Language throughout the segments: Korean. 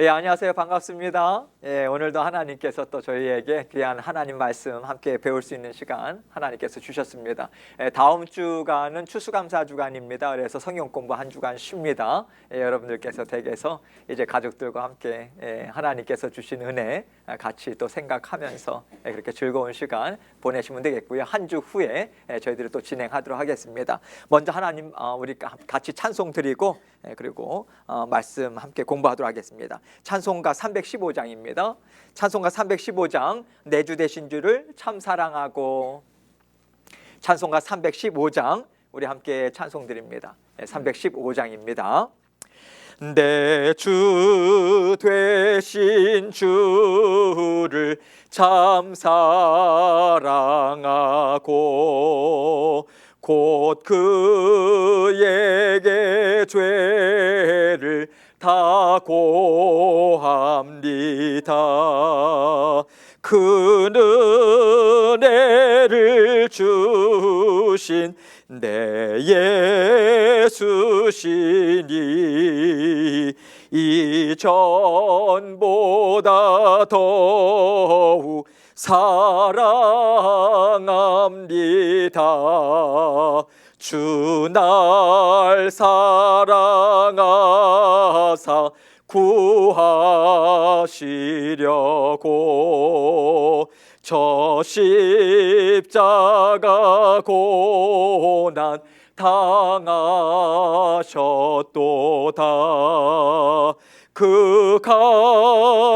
예, 안녕하세요. 반갑습니다. 예, 오늘도 하나님께서 또 저희에게 귀한 하나님 말씀 함께 배울 수 있는 시간 하나님께서 주셨습니다. 예, 다음 주간은 추수감사 주간입니다. 그래서 성경 공부 한 주간 쉽니다. 예, 여러분들께서 댁에서 이제 가족들과 함께 하나님께서 주신 은혜 같이 또 생각하면서 그렇게 즐거운 시간 보내시면 되겠고요. 한 주 후에 저희들이 또 진행하도록 하겠습니다. 먼저 하나님 우리 같이 찬송 드리고 그리고 말씀 함께 공부하도록 하겠습니다. 찬송가 315장입니다. 찬송가 315장 내 주 되신 주를 참 사랑하고. 찬송가 315장 우리 함께 찬송 드립니다. 315장입니다. 내 주 되신 주를 참 사랑하고 곧 그에게 죄를 다 고합니다. 그 은혜를 주신 내 예수시니 이전보다 더욱 사랑합니다. 주 날 사랑하사 구하시려고 저 십자가 고난 당하셨도다. 그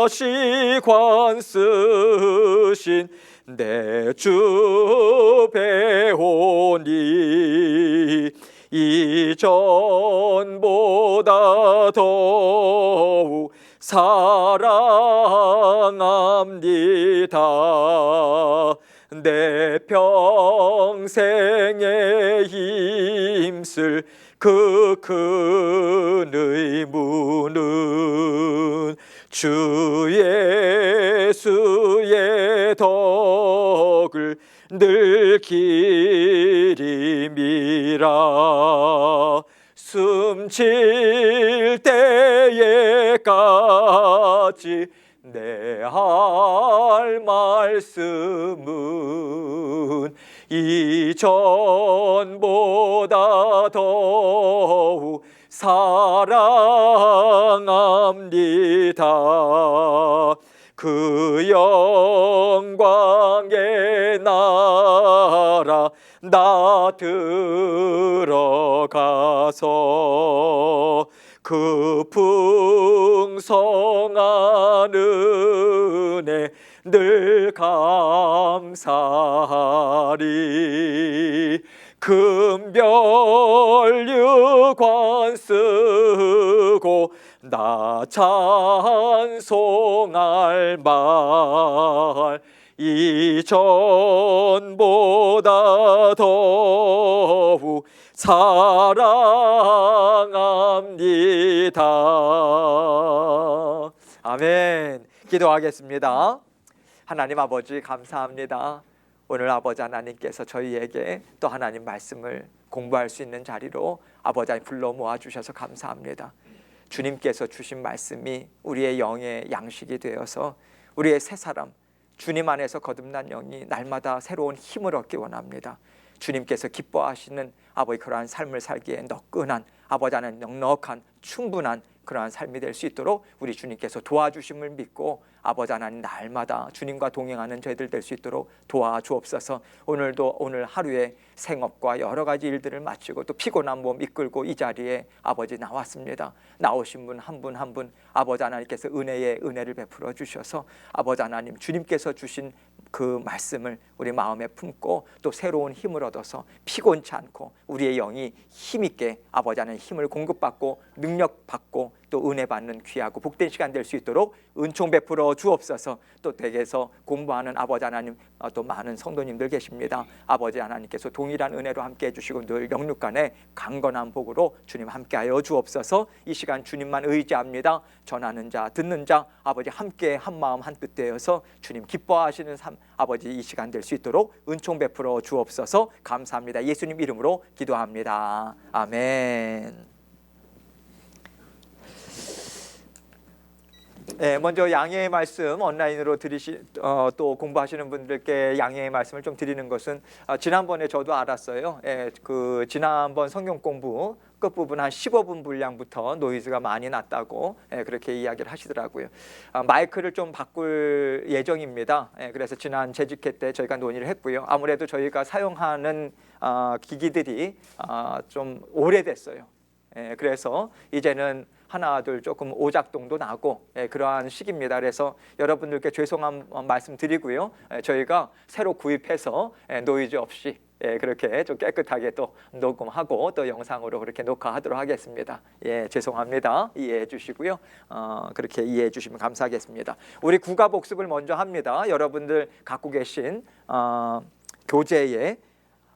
가시관 쓰신 내 주 배우니 이전보다 더욱 사랑합니다. 내 평생에 힘쓸 그 큰 의무는 주 예수의 덕을 늘 기림이라. 숨질 때에까지 내 할 말씀은 이전보다 더욱 사랑합니다. 그 영광의 나라 나 들어가서 그 풍성한 은혜 늘 감사하리. 금별 유관 쓰고 나 찬송할 말 이전보다 더욱 사랑합니다. 아멘. 기도하겠습니다. 하나님 아버지 감사합니다. 오늘 아버지 하나님께서 저희에게 또 하나님 말씀을 공부할 수 있는 자리로 아버지 하나님 불러 모아주셔서 감사합니다. 주님께서 주신 말씀이 우리의 영의 양식이 되어서 우리의 새 사람 주님 안에서 거듭난 영이 날마다 새로운 힘을 얻기 원합니다. 주님께서 기뻐하시는 아버지 그러한 삶을 살기에 너끈한 아버지 하나님 넉넉한 충분한 그러한 삶이 될 수 있도록 우리 주님께서 도와주심을 믿고 아버지 하나님 날마다 주님과 동행하는 저희들 될 수 있도록 도와주옵소서. 오늘도 오늘 하루에 생업과 여러 가지 일들을 마치고 또 피곤한 몸 이끌고 이 자리에 아버지 나왔습니다. 나오신 분 한 분 한 분 아버지 하나님께서 은혜를 베풀어 주셔서 아버지 하나님 주님께서 주신 그 말씀을 우리 마음에 품고 또 새로운 힘을 얻어서 피곤치 않고 우리의 영이 힘있게 아버지 하나님 힘을 공급받고 능력받고 또 은혜 받는 귀하고 복된 시간 될 수 있도록 은총 베풀어 주옵소서. 또 댁에서 공부하는 아버지 하나님 또 많은 성도님들 계십니다. 아버지 하나님께서 동일한 은혜로 함께 해주시고 늘 영육간에 강건한 복으로 주님 함께하여 주옵소서. 이 시간 주님만 의지합니다. 전하는 자 듣는 자 아버지 함께 한마음 한뜻 되어서 주님 기뻐하시는 삶 아버지 이 시간 될 수 있도록 은총 베풀어 주옵소서. 감사합니다. 예수님 이름으로 기도합니다. 아멘. 네, 먼저 양해의 말씀 온라인으로 또 공부하시는 분들께 양해의 말씀을 좀 드리는 것은 지난번에 저도 알았어요. 그 지난번 성경 공부 끝부분 한 15분 분량부터 노이즈가 많이 났다고 그렇게 이야기를 하시더라고요. 마이크를 좀 바꿀 예정입니다. 그래서 지난 재직회 때 저희가 논의를 했고요. 아무래도 저희가 사용하는 기기들이 좀 오래됐어요. 그래서 이제는 하나 둘 조금 오작동도 나고 그러한 시기입니다. 그래서 여러분들께 죄송한 말씀 드리고요. 저희가 새로 구입해서 노이즈 없이 그렇게 좀 깨끗하게 또 녹음하고 또 영상으로 그렇게 녹화하도록 하겠습니다. 죄송합니다. 이해해 주시고요. 그렇게 이해해 주시면 감사하겠습니다. 우리 국어 복습을 먼저 합니다. 여러분들 갖고 계신 교재에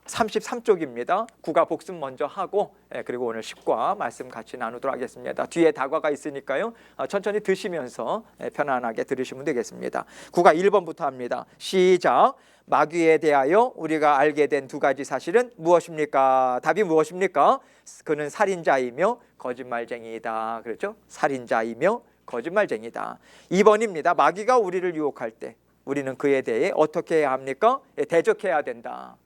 33쪽입니다. 국어 복습 먼저 하고 그리고 오늘 10과 말씀 같이 나누도록 하겠습니다. 뒤에 다과가 있으니까요. 천천히 드시면서 편안하게 들으시면 되겠습니다. 국어 1번부터 합니다. 시작. 마귀에 대하여 우리가 알게 된 두 가지 사실은 무엇입니까? 답이 무엇입니까? 그는 살인자이며 거짓말쟁이이다. 그렇죠? 살인자이며 거짓말쟁이다. 2번입니다. 마귀가 우리를 유혹할 때 우리는 그에 대해 어떻게 해야 합니까? 대적해야 된다.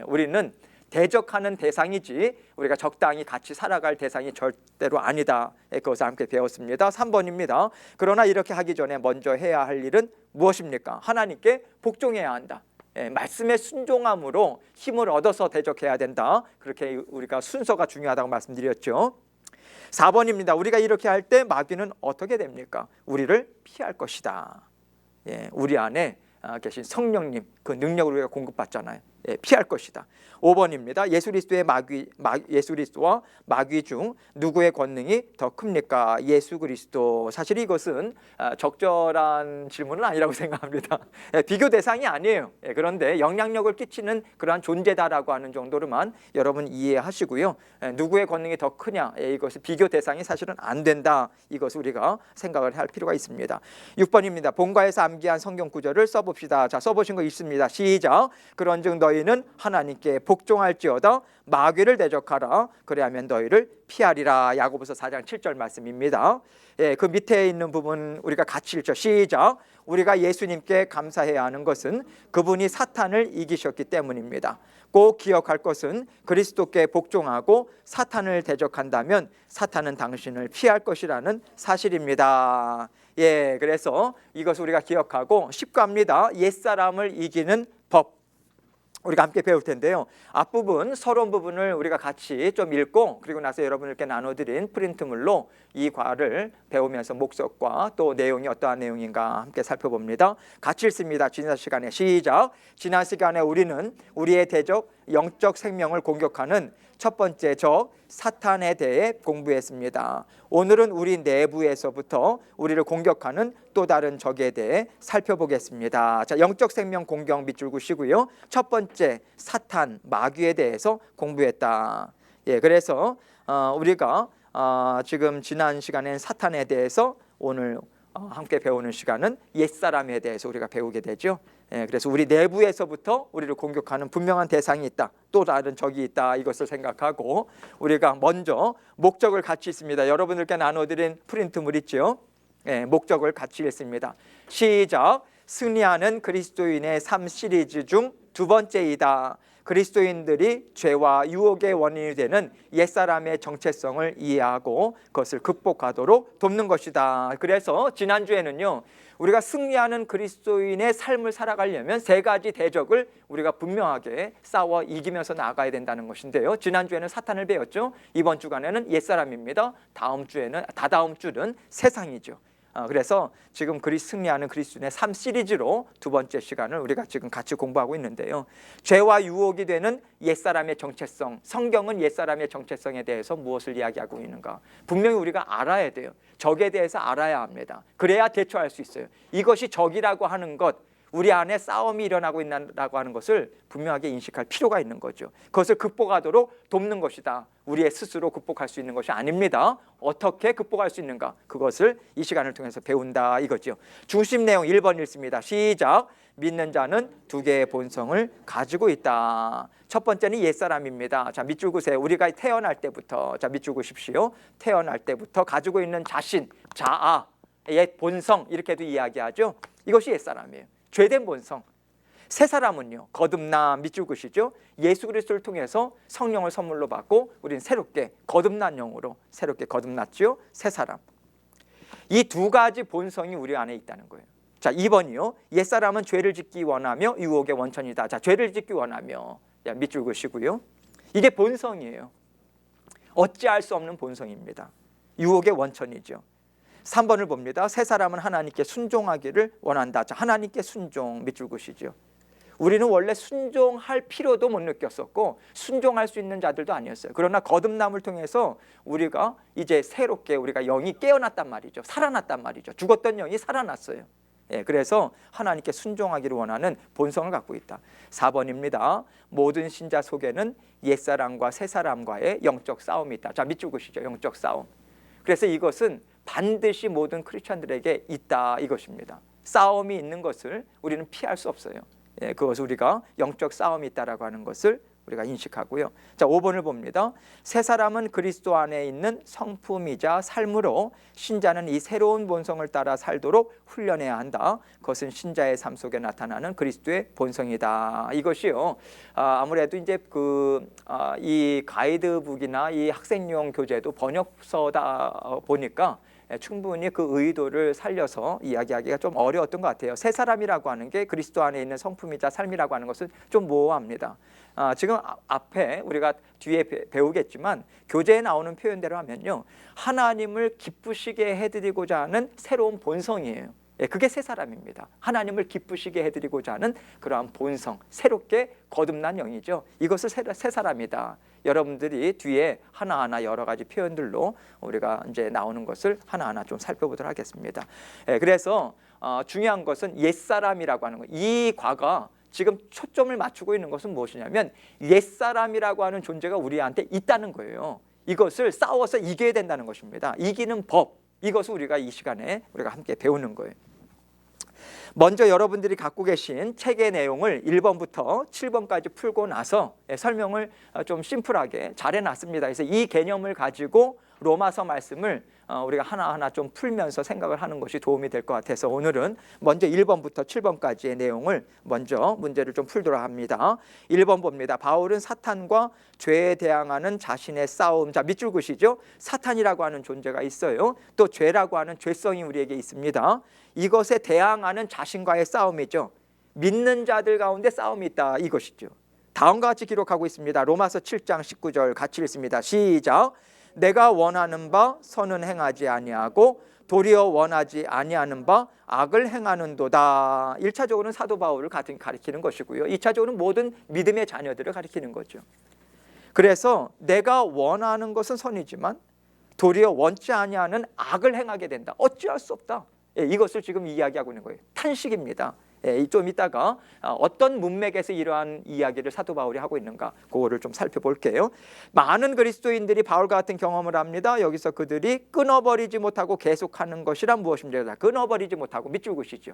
우리는 대적하는 대상이지 우리가 적당히 같이 살아갈 대상이 절대로 아니다. 그것을 함께 배웠습니다. 3번입니다. 그러나 이렇게 하기 전에 먼저 해야 할 일은 무엇입니까? 하나님께 복종해야 한다. 말씀의 순종함으로 힘을 얻어서 대적해야 된다. 그렇게 우리가 순서가 중요하다고 말씀드렸죠. 4번입니다. 우리가 이렇게 할 때 마귀는 어떻게 됩니까? 우리를 피할 것이다. 우리 안에 계신 성령님 그 능력을 우리가 공급받잖아요. 피할 것이다. 5번입니다. 예수 그리스도와 마귀 중 누구의 권능이 더 큽니까? 예수 그리스도. 사실 이것은 적절한 질문은 아니라고 생각합니다. 비교 대상이 아니에요. 그런데 영향력을 끼치는 그러한 존재다라고 하는 정도로만 여러분 이해하시고요. 누구의 권능이 더 크냐? 이것이 비교 대상이 사실은 안 된다. 이것을 우리가 생각을 할 필요가 있습니다. 6번입니다. 본과에서 암기한 성경 구절을 써봅시다. 자, 써보신 거 있습니다. 시작. 그런즉 너희는 하나님께 복종할지어다 마귀를 대적하라. 그래야면 너희를 피하리라. 야고보서 4장 7절 말씀입니다. 그 밑에 있는 부분 우리가 같이 읽죠. 시작. 우리가 예수님께 감사해야 하는 것은 그분이 사탄을 이기셨기 때문입니다. 꼭 기억할 것은 그리스도께 복종하고 사탄을 대적한다면 사탄은 당신을 피할 것이라는 사실입니다. 그래서 이것을 우리가 기억하고 10과입니다. 옛사람을 이기는 법. 우리가 함께 배울 텐데요. 앞부분 서론 부분을 우리가 같이 좀 읽고 그리고 나서 여러분들께 나눠드린 프린트물로 이 과를 배우면서 목적과 또 내용이 어떠한 내용인가 함께 살펴봅니다. 같이 읽습니다. 지난 시간에 시작. 지난 시간에 우리는 우리의 대적 영적 생명을 공격하는 첫 번째 적 사탄에 대해 공부했습니다. 오늘은 우리 내부에서부터 우리를 공격하는 또 다른 적에 대해 살펴보겠습니다. 자, 영적 생명 공격 밑줄 그시고요. 첫 번째 사탄 마귀에 대해서 공부했다. 그래서 우리가 지금 지난 시간엔 사탄에 대해서 오늘 함께 배우는 시간은 옛사람에 대해서 우리가 배우게 되죠. 그래서 우리 내부에서부터 우리를 공격하는 분명한 대상이 있다. 또 다른 적이 있다. 이것을 생각하고 우리가 먼저 목적을 같이 있습니다. 여러분들께 나눠드린 프린트물 있죠. 목적을 같이 읽습니다. 시작. 승리하는 그리스도인의 삶 시리즈 중 두 번째이다. 그리스도인들이 죄와 유혹의 원인이 되는 옛사람의 정체성을 이해하고 그것을 극복하도록 돕는 것이다. 그래서 지난주에는요. 우리가 승리하는 그리스도인의 삶을 살아가려면 세 가지 대적을 우리가 분명하게 싸워 이기면서 나가야 된다는 것인데요. 지난주에는 사탄을 배웠죠. 이번 주간에는 옛사람입니다. 다다음 주는 세상이죠. 그래서 지금 승리하는 그리스도인의 삶 시리즈로 두 번째 시간을 우리가 지금 같이 공부하고 있는데요. 죄와 유혹이 되는 옛사람의 정체성, 성경은 옛사람의 정체성에 대해서 무엇을 이야기하고 있는가? 분명히 우리가 알아야 돼요. 적에 대해서 알아야 합니다. 그래야 대처할 수 있어요. 이것이 적이라고 하는 것, 우리 안에 싸움이 일어나고 있다고 하는 것을 분명하게 인식할 필요가 있는 거죠. 그것을 극복하도록 돕는 것이다. 우리의 스스로 극복할 수 있는 것이 아닙니다. 어떻게 극복할 수 있는가? 그것을 이 시간을 통해서 배운다 이거죠. 중심 내용 1번 읽습니다. 시작. 믿는 자는 두 개의 본성을 가지고 있다. 첫 번째는 옛사람입니다. 자, 밑줄 그세요. 우리가 태어날 때부터, 자, 밑줄 그십시오. 태어날 때부터 가지고 있는 자신, 자아, 옛 본성 이렇게도 이야기하죠. 이것이 옛사람이에요. 죄된 본성. 새 사람은요, 거듭난 밑줄 그시죠. 예수 그리스도를 통해서 성령을 선물로 받고 우리는 새롭게 거듭난 영으로 새롭게 거듭났죠. 새 사람. 이 두 가지 본성이 우리 안에 있다는 거예요. 자, 2번이요. 옛사람은 죄를 짓기 원하며 유혹의 원천이다. 자, 죄를 짓기 원하며. 밑줄 그시고요. 이게 본성이에요. 어찌할 수 없는 본성입니다. 유혹의 원천이죠. 3번을 봅니다. 새 사람은 하나님께 순종하기를 원한다. 자, 하나님께 순종 밑줄 그시죠. 우리는 원래 순종할 필요도 못 느꼈었고 순종할 수 있는 자들도 아니었어요. 그러나 거듭남을 통해서 우리가 이제 새롭게 우리가 영이 깨어났단 말이죠. 살아났단 말이죠. 죽었던 영이 살아났어요. 그래서 하나님께 순종하기를 원하는 본성을 갖고 있다. 4번입니다. 모든 신자 속에는 옛사람과 새사람과의 영적 싸움이 있다. 자, 밑줄 그시죠. 영적 싸움. 그래서 이것은 반드시 모든 크리스천들에게 있다 이것입니다. 싸움이 있는 것을 우리는 피할 수 없어요. 그것을 우리가 영적 싸움이 있다라고 하는 것을 우리가 인식하고요. 자, 5번을 봅니다. 새 사람은 그리스도 안에 있는 성품이자 삶으로 신자는 이 새로운 본성을 따라 살도록 훈련해야 한다. 그것은 신자의 삶 속에 나타나는 그리스도의 본성이다. 이것이요. 아무래도 이제 이 가이드북이나 이 학생용 교재도 번역서다 보니까 충분히 그 의도를 살려서 이야기하기가 좀 어려웠던 것 같아요. 새 사람이라고 하는 게 그리스도 안에 있는 성품이자 삶이라고 하는 것은 좀 모호합니다. 지금 앞에 우리가 뒤에 배우겠지만 교재에 나오는 표현대로 하면요, 하나님을 기쁘시게 해드리고자 하는 새로운 본성이에요. 그게 새 사람입니다. 하나님을 기쁘시게 해드리고자 하는 그러한 본성, 새롭게 거듭난 영이죠. 이것을 새 사람이다. 여러분들이 뒤에 하나하나 여러 가지 표현들로 우리가 이제 나오는 것을 하나하나 좀 살펴보도록 하겠습니다. 그래서 중요한 것은 옛사람이라고 하는 것. 이 과가 지금 초점을 맞추고 있는 것은 무엇이냐면 옛사람이라고 하는 존재가 우리한테 있다는 거예요. 이것을 싸워서 이겨야 된다는 것입니다. 이기는 법. 이것을 우리가 이 시간에 우리가 함께 배우는 거예요. 먼저 여러분들이 갖고 계신 책의 내용을 1번부터 7번까지 풀고 나서 설명을 좀 심플하게 잘 해놨습니다. 그래서 이 개념을 가지고 로마서 말씀을 우리가 하나하나 좀 풀면서 생각을 하는 것이 도움이 될 것 같아서 오늘은 먼저 1번부터 7번까지의 내용을 먼저 문제를 좀 풀도록 합니다. 1번 봅니다. 바울은 사탄과 죄에 대항하는 자신의 싸움. 자, 밑줄 그시죠? 사탄이라고 하는 존재가 있어요. 또 죄라고 하는 죄성이 우리에게 있습니다. 이것에 대항하는 자신과의 싸움이죠. 믿는 자들 가운데 싸움이 있다 이것이죠. 다음과 같이 기록하고 있습니다. 로마서 7장 19절 같이 읽습니다. 시작. 내가 원하는 바 선은 행하지 아니하고 도리어 원하지 아니하는 바 악을 행하는도다. 1차적으로는 사도 바울을 가리키는 것이고요. 2차적으로는 모든 믿음의 자녀들을 가리키는 거죠. 그래서 내가 원하는 것은 선이지만 도리어 원치 아니하는 악을 행하게 된다. 어찌할 수 없다. 이것을 지금 이야기하고 있는 거예요. 탄식입니다. 좀 이따가 어떤 문맥에서 이러한 이야기를 사도 바울이 하고 있는가 그거를 좀 살펴볼게요. 많은 그리스도인들이 바울과 같은 경험을 합니다. 여기서 그들이 끊어버리지 못하고 계속하는 것이란 무엇입니까? 끊어버리지 못하고 밑줄 그시죠.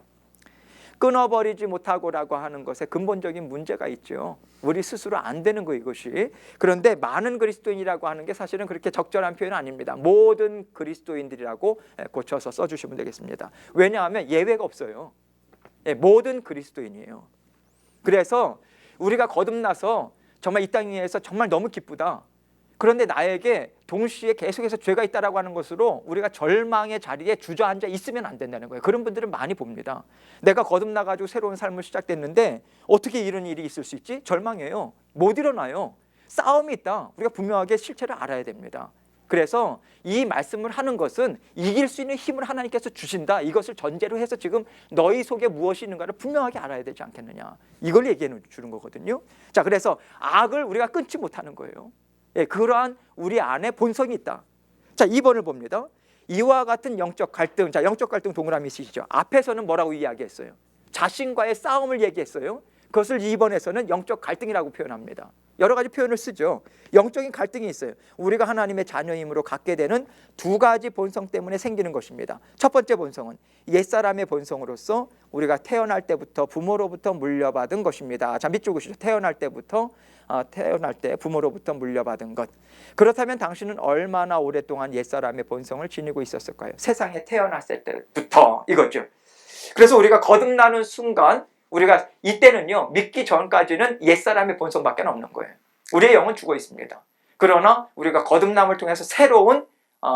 끊어버리지 못하고라고 하는 것에 근본적인 문제가 있죠. 우리 스스로 안 되는 거 이것이. 그런데 많은 그리스도인이라고 하는 게 사실은 그렇게 적절한 표현은 아닙니다. 모든 그리스도인들이라고 고쳐서 써주시면 되겠습니다. 왜냐하면 예외가 없어요. 모든 그리스도인이에요. 그래서 우리가 거듭나서 정말 이 땅 위에서 정말 너무 기쁘다. 그런데 나에게 동시에 계속해서 죄가 있다라고 하는 것으로 우리가 절망의 자리에 주저앉아 있으면 안 된다는 거예요. 그런 분들은 많이 봅니다. 내가 거듭나가지고 새로운 삶을 시작됐는데 어떻게 이런 일이 있을 수 있지? 절망해요. 못 일어나요. 싸움이 있다. 우리가 분명하게 실체를 알아야 됩니다. 그래서 이 말씀을 하는 것은 이길 수 있는 힘을 하나님께서 주신다. 이것을 전제로 해서 지금 너희 속에 무엇이 있는가를 분명하게 알아야 되지 않겠느냐. 이걸 얘기해 주는 거거든요. 자, 그래서 악을 우리가 끊지 못하는 거예요. 그러한 우리 안에 본성이 있다. 자, 2번을 봅니다. 이와 같은 영적 갈등. 자, 영적 갈등 동그라미 쓰시죠. 앞에서는 뭐라고 이야기했어요? 자신과의 싸움을 얘기했어요. 그것을 2번에서는 영적 갈등이라고 표현합니다. 여러 가지 표현을 쓰죠. 영적인 갈등이 있어요. 우리가 하나님의 자녀임으로 갖게 되는 두 가지 본성 때문에 생기는 것입니다. 첫 번째 본성은 옛사람의 본성으로서 우리가 태어날 때부터 부모로부터 물려받은 것입니다. 자, 밑줄 그시죠. 태어날 때 부모로부터 물려받은 것. 그렇다면 당신은 얼마나 오랫동안 옛사람의 본성을 지니고 있었을까요? 세상에 태어났을 때부터 이거죠. 그래서 우리가 거듭나는 순간 우리가 이때는요, 믿기 전까지는 옛사람의 본성밖에 없는 거예요. 우리의 영은 죽어 있습니다. 그러나 우리가 거듭남을 통해서 새로운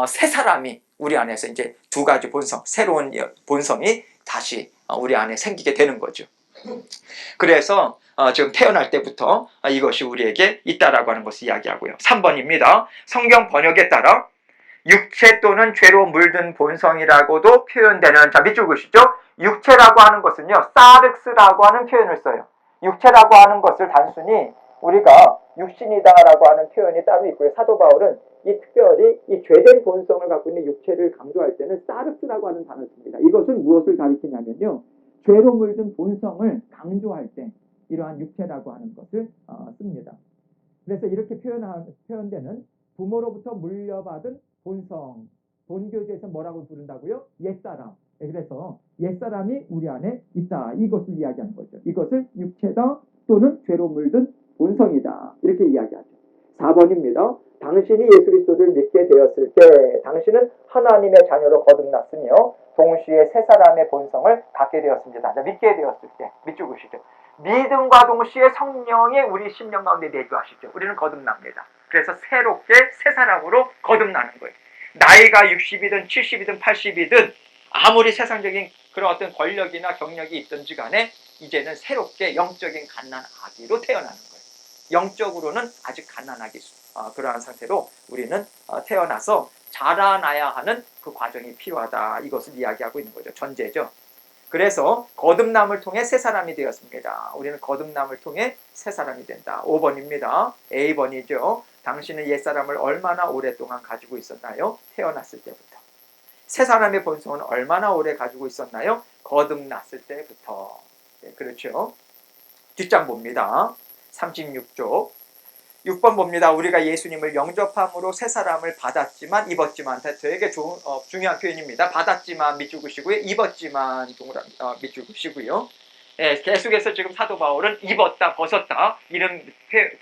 새 사람이 우리 안에서 이제 두 가지 본성, 새로운 본성이 다시 우리 안에 생기게 되는 거죠. 그래서 지금 태어날 때부터 이것이 우리에게 있다라고 하는 것을 이야기하고요. 3번입니다. 성경 번역에 따라 육체 또는 죄로 물든 본성이라고도 표현되는, 자, 밑줄 그시죠? 육체라고 하는 것은요, 사르스라고 하는 표현을 써요. 육체라고 하는 것을 단순히 우리가 육신이다라고 하는 표현이 따로 있고요. 사도 바울은 특별히 이 죄된 본성을 갖고 있는 육체를 강조할 때는 사르스라고 하는 단어를 씁니다. 이것은 무엇을 가리키냐면요, 죄로 물든 본성을 강조할 때 이러한 육체라고 하는 것을 씁니다. 그래서 이렇게 표현되는 부모로부터 물려받은 본성, 본교제에서 뭐라고 부른다고요? 옛사람. 그래서 옛사람이 우리 안에 있다. 이것을 이야기하는 거죠. 이것을 육체다 또는 죄로 물든 본성이다. 이렇게 이야기하죠. 4번입니다. 당신이 예수 그리스도를 믿게 되었을 때 당신은 하나님의 자녀로 거듭났으며 동시에 새 사람의 본성을 갖게 되었습니다. 믿게 되었을 때, 밑줄 그시죠. 믿음과 동시에 성령이 우리 심령 가운데 내주하시죠. 우리는 거듭납니다. 그래서 새롭게 새 사람으로 거듭나는 거예요. 나이가 60이든 70이든 80이든 아무리 세상적인 그런 어떤 권력이나 경력이 있든지 간에 이제는 새롭게 영적인 갓난아기로 태어나는 거예요. 영적으로는 아직 갓난아기 그러한 상태로 우리는 태어나서 자라나야 하는 그 과정이 필요하다. 이것을 이야기하고 있는 거죠. 전제죠. 그래서 거듭남을 통해 새 사람이 되었습니다. 우리는 거듭남을 통해 새 사람이 된다. 5번입니다. A번이죠. 당신은 옛사람을 얼마나 오랫동안 가지고 있었나요? 태어났을 때부터. 새 사람의 본성은 얼마나 오래 가지고 있었나요? 거듭났을 때부터. 네, 그렇죠. 뒷장 봅니다. 36쪽. 6번 봅니다. 우리가 예수님을 영접함으로 새 사람을 받았지만 입었지만, 되게 중요한 표현입니다. 받았지만 밑줄 그시고요. 입었지만 밑줄 그시고요. 예, 계속해서 지금 사도 바울은 입었다, 벗었다 이런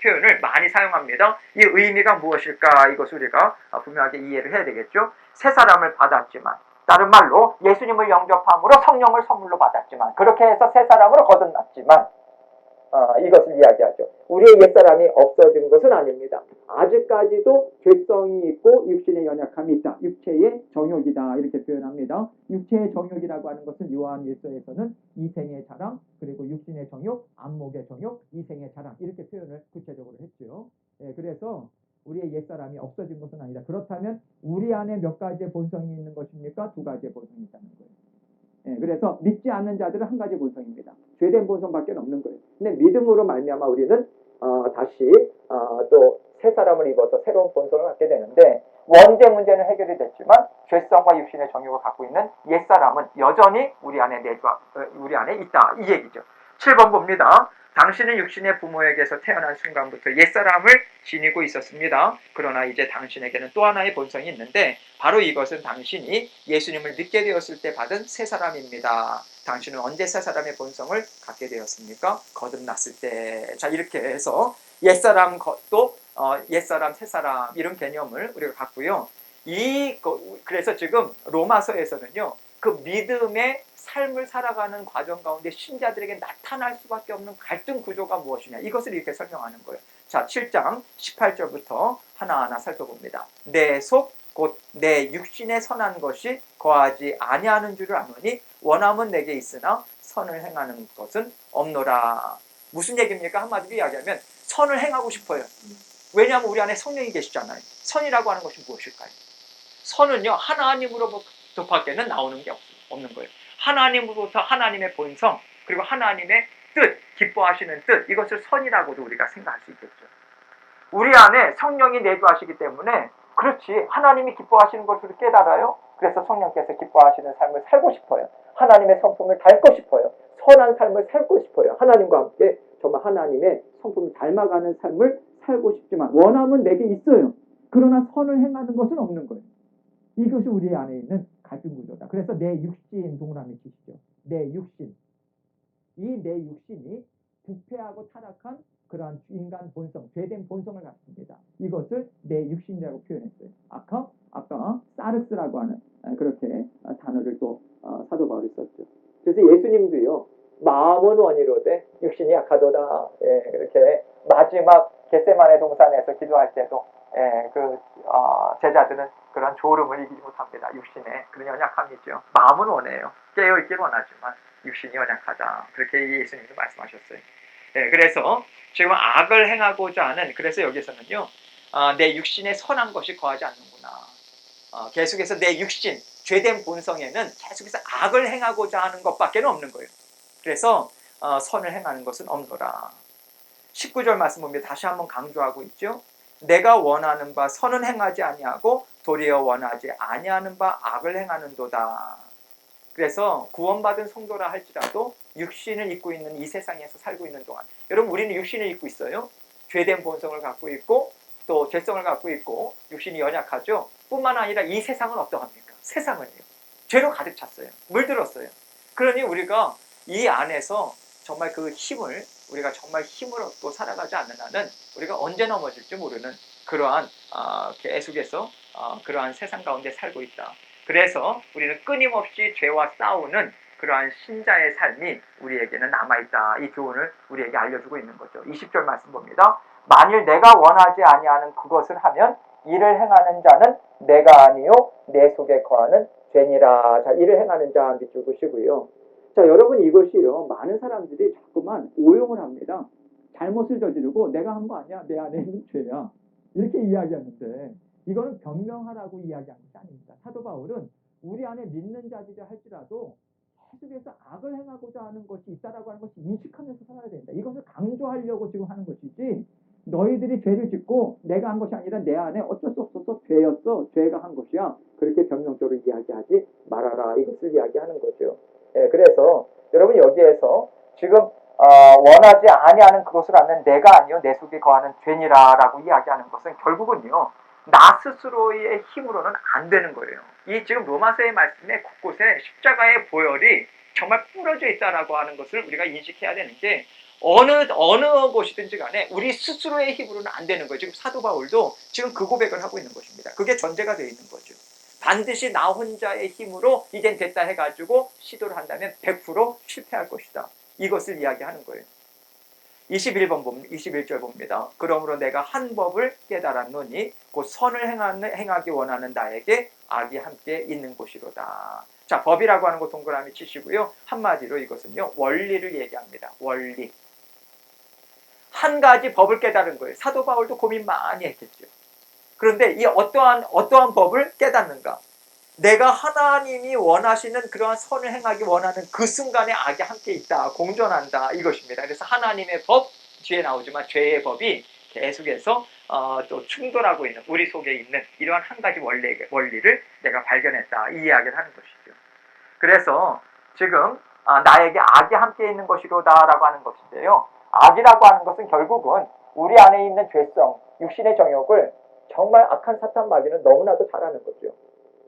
표현을 많이 사용합니다. 이 의미가 무엇일까? 이것을 우리가 분명하게 이해를 해야 되겠죠. 새 사람을 받았지만, 다른 말로 예수님을 영접함으로 성령을 선물로 받았지만, 그렇게 해서 새 사람으로 거듭났지만 이것을 이야기하죠. 우리의 옛사람이 없어진 것은 아닙니다. 아직까지도 죄성이 있고 육신의 연약함이 있다. 육체의 정욕이다. 이렇게 표현합니다. 육체의 정욕이라고 하는 것은 요한일서에서는 이생의 자랑, 그리고 육신의 정욕, 안목의 정욕, 이생의 자랑 이렇게 표현을 구체적으로 했죠. 예, 그래서 우리의 옛사람이 없어진 것은 아니다. 그렇다면 우리 안에 몇 가지의 본성이 있는 것입니까? 두 가지의 본성이 있다는 거예요. 예, 그래서 믿지 않는 자들은 한 가지 본성입니다. 죄된 본성밖에 없는 거예요. 근데 믿음으로 말미암아 우리는 다시 또 새 사람을 입어서 새로운 본성을 갖게 되는데, 원죄 문제는 해결이 됐지만 죄성과 육신의 정욕을 갖고 있는 옛사람은 여전히 우리 안에 있다. 이 얘기죠. 7번 봅니다. 당신은 육신의 부모에게서 태어난 순간부터 옛사람을 지니고 있었습니다. 그러나 이제 당신에게는 또 하나의 본성이 있는데 바로 이것은 당신이 예수님을 믿게 되었을 때 받은 새 사람입니다. 당신은 언제 새 사람의 본성을 갖게 되었습니까? 거듭났을 때. 자, 이렇게 해서 옛사람 또 옛사람, 새사람 이런 개념을 우리가 갖고요. 그래서 지금 로마서에서는요, 그 믿음의 삶을 살아가는 과정 가운데 신자들에게 나타날 수밖에 없는 갈등 구조가 무엇이냐, 이것을 이렇게 설명하는 거예요. 자, 7장 18절부터 하나하나 살펴봅니다. 내 속 곧 내 육신에 선한 것이 거하지 아니하는 줄을 아노니 원함은 내게 있으나 선을 행하는 것은 없노라. 무슨 얘기입니까? 한마디로 이야기하면 선을 행하고 싶어요. 왜냐하면 우리 안에 성령이 계시잖아요. 선이라고 하는 것이 무엇일까요? 선은요, 하나님으로부터밖에는 나오는 게 없는 거예요. 하나님으로부터 하나님의 본성, 그리고 하나님의 뜻, 기뻐하시는 뜻, 이것을 선이라고도 우리가 생각할 수 있겠죠. 우리 안에 성령이 내주하시기 때문에, 그렇지, 하나님이 기뻐하시는 것을 깨달아요. 그래서 성령께서 기뻐하시는 삶을 살고 싶어요. 하나님의 성품을 닮고 싶어요. 선한 삶을 살고 싶어요. 하나님과 함께 정말 하나님의 성품을 닮아가는 삶을 살고 싶지만 원함은 내게 있어요. 그러나 선을 행하는 것은 없는 거예요. 이것이 우리 안에 있는 갈등 구조다. 그래서 내 육신 동그라미 치시죠. 내 육신. 이 내 육신이 부패하고 타락한 그러한 인간 본성, 죄된 본성을 갖습니다. 이것을 내 육신이라고 표현했어요. 아까 사르스라고 하는 그렇게 단어를 또 사도 바울이 썼죠. 그래서 예수님도요. 마음은 원이로되 육신이 약하도다. 이렇게 마지막 겟세마네 동산에서 기도할 때도 제자들은 그런 졸음을 이기지 못합니다. 육신의 그런 연약함이죠. 마음은 원해요. 깨어있길 원하지만 육신이 연약하다. 그렇게 예수님도 말씀하셨어요. 그래서 지금 악을 행하고자 하는, 그래서 여기서는요, 내 육신에 선한 것이 거하지 않는구나. 계속해서 내 육신, 죄된 본성에는 계속해서 악을 행하고자 하는 것밖에 없는 거예요. 그래서 선을 행하는 것은 없노라. 19절 말씀 보면 다시 한번 강조하고 있죠. 내가 원하는 바 선은 행하지 아니하고 도리어 원하지 아니하는 바 악을 행하는도다. 그래서 구원받은 성도라 할지라도 육신을 입고 있는 이 세상에서 살고 있는 동안, 여러분 우리는 육신을 입고 있어요. 죄된 본성을 갖고 있고 또 죄성을 갖고 있고 육신이 연약하죠. 뿐만 아니라 이 세상은 어떠합니까? 세상은요, 죄로 가득 찼어요. 물들었어요. 그러니 우리가 이 안에서 정말 그 힘을, 우리가 정말 힘을 얻고 살아가지 않는 한은 우리가 언제 넘어질지 모르는 그러한 계속해서 그러한 세상 가운데 살고 있다. 그래서 우리는 끊임없이 죄와 싸우는 그러한 신자의 삶이 우리에게는 남아있다. 이 교훈을 우리에게 알려주고 있는 거죠. 20절 말씀 봅니다. 만일 내가 원하지 아니하는 그것을 하면 이를 행하는 자는 내가 아니요 내 속에 거하는 죄니라. 자, 이를 행하는 자 밑줄 그시고요. 자, 여러분 이것이요, 많은 사람들이 자꾸만 오용을 합니다. 잘못을 저지르고 내가 한 거 아니야, 내 안에 있는 죄야, 이렇게 이야기하는데 이거는 변명하라고 이야기한 것이 아닙니다. 사도 바울은 우리 안에 믿는 자들이 할지라도 계속해서 악을 행하고자 하는 것이 있다라고 하는 것이 인식하면서 살아야 된다. 이것을 강조하려고 지금 하는 것이지, 너희들이 죄를 짓고 내가 한 것이 아니라 내 안에 어쩔 수 없어서 죄였어, 죄가 한 것이야, 그렇게 변명적으로 이야기하지 말아라. 이것을 이야기하는 거죠. 그래서 여러분 여기에서 지금 원하지 아니하는 그것을 하면 내가 아니요 내 속에 거하는 죄니라라고 이야기하는 것은 결국은요, 나 스스로의 힘으로는 안 되는 거예요. 이 지금 로마서의 말씀에 곳곳에 십자가의 보혈이 정말 뿌려져 있다라고 하는 것을 우리가 인식해야 되는 게, 어느 곳이든지 간에 우리 스스로의 힘으로는 안 되는 거예요. 지금 사도 바울도 지금 그 고백을 하고 있는 것입니다. 그게 전제가 되어 있는 거죠. 반드시 나 혼자의 힘으로 이젠 됐다 해가지고 시도를 한다면 100% 실패할 것이다. 이것을 이야기하는 거예요. 21절 봅니다. 그러므로 내가 한 법을 깨달았노니 곧 선을 행하기 원하는 나에게 악이 함께 있는 곳이로다. 자, 법이라고 하는 거 동그라미 치시고요. 한마디로 이것은요, 원리를 얘기합니다. 원리. 한 가지 법을 깨달은 거예요. 사도 바울도 고민 많이 했겠죠. 그런데 이 어떠한 법을 깨닫는가? 내가 하나님이 원하시는 그러한 선을 행하기 원하는 그 순간에 악이 함께 있다, 공존한다, 이것입니다. 그래서 하나님의 법, 뒤에 나오지만 죄의 법이 계속해서 또 충돌하고 있는, 우리 속에 있는 이러한 한 가지 원리를 내가 발견했다, 이 이야기를 하는 것이죠. 그래서 지금 나에게 악이 함께 있는 것이로다 라고 하는 것인데요, 악이라고 하는 것은 결국은 우리 안에 있는 죄성, 육신의 정욕을 정말 악한 사탄 마귀는 너무나도 잘 아는 거죠.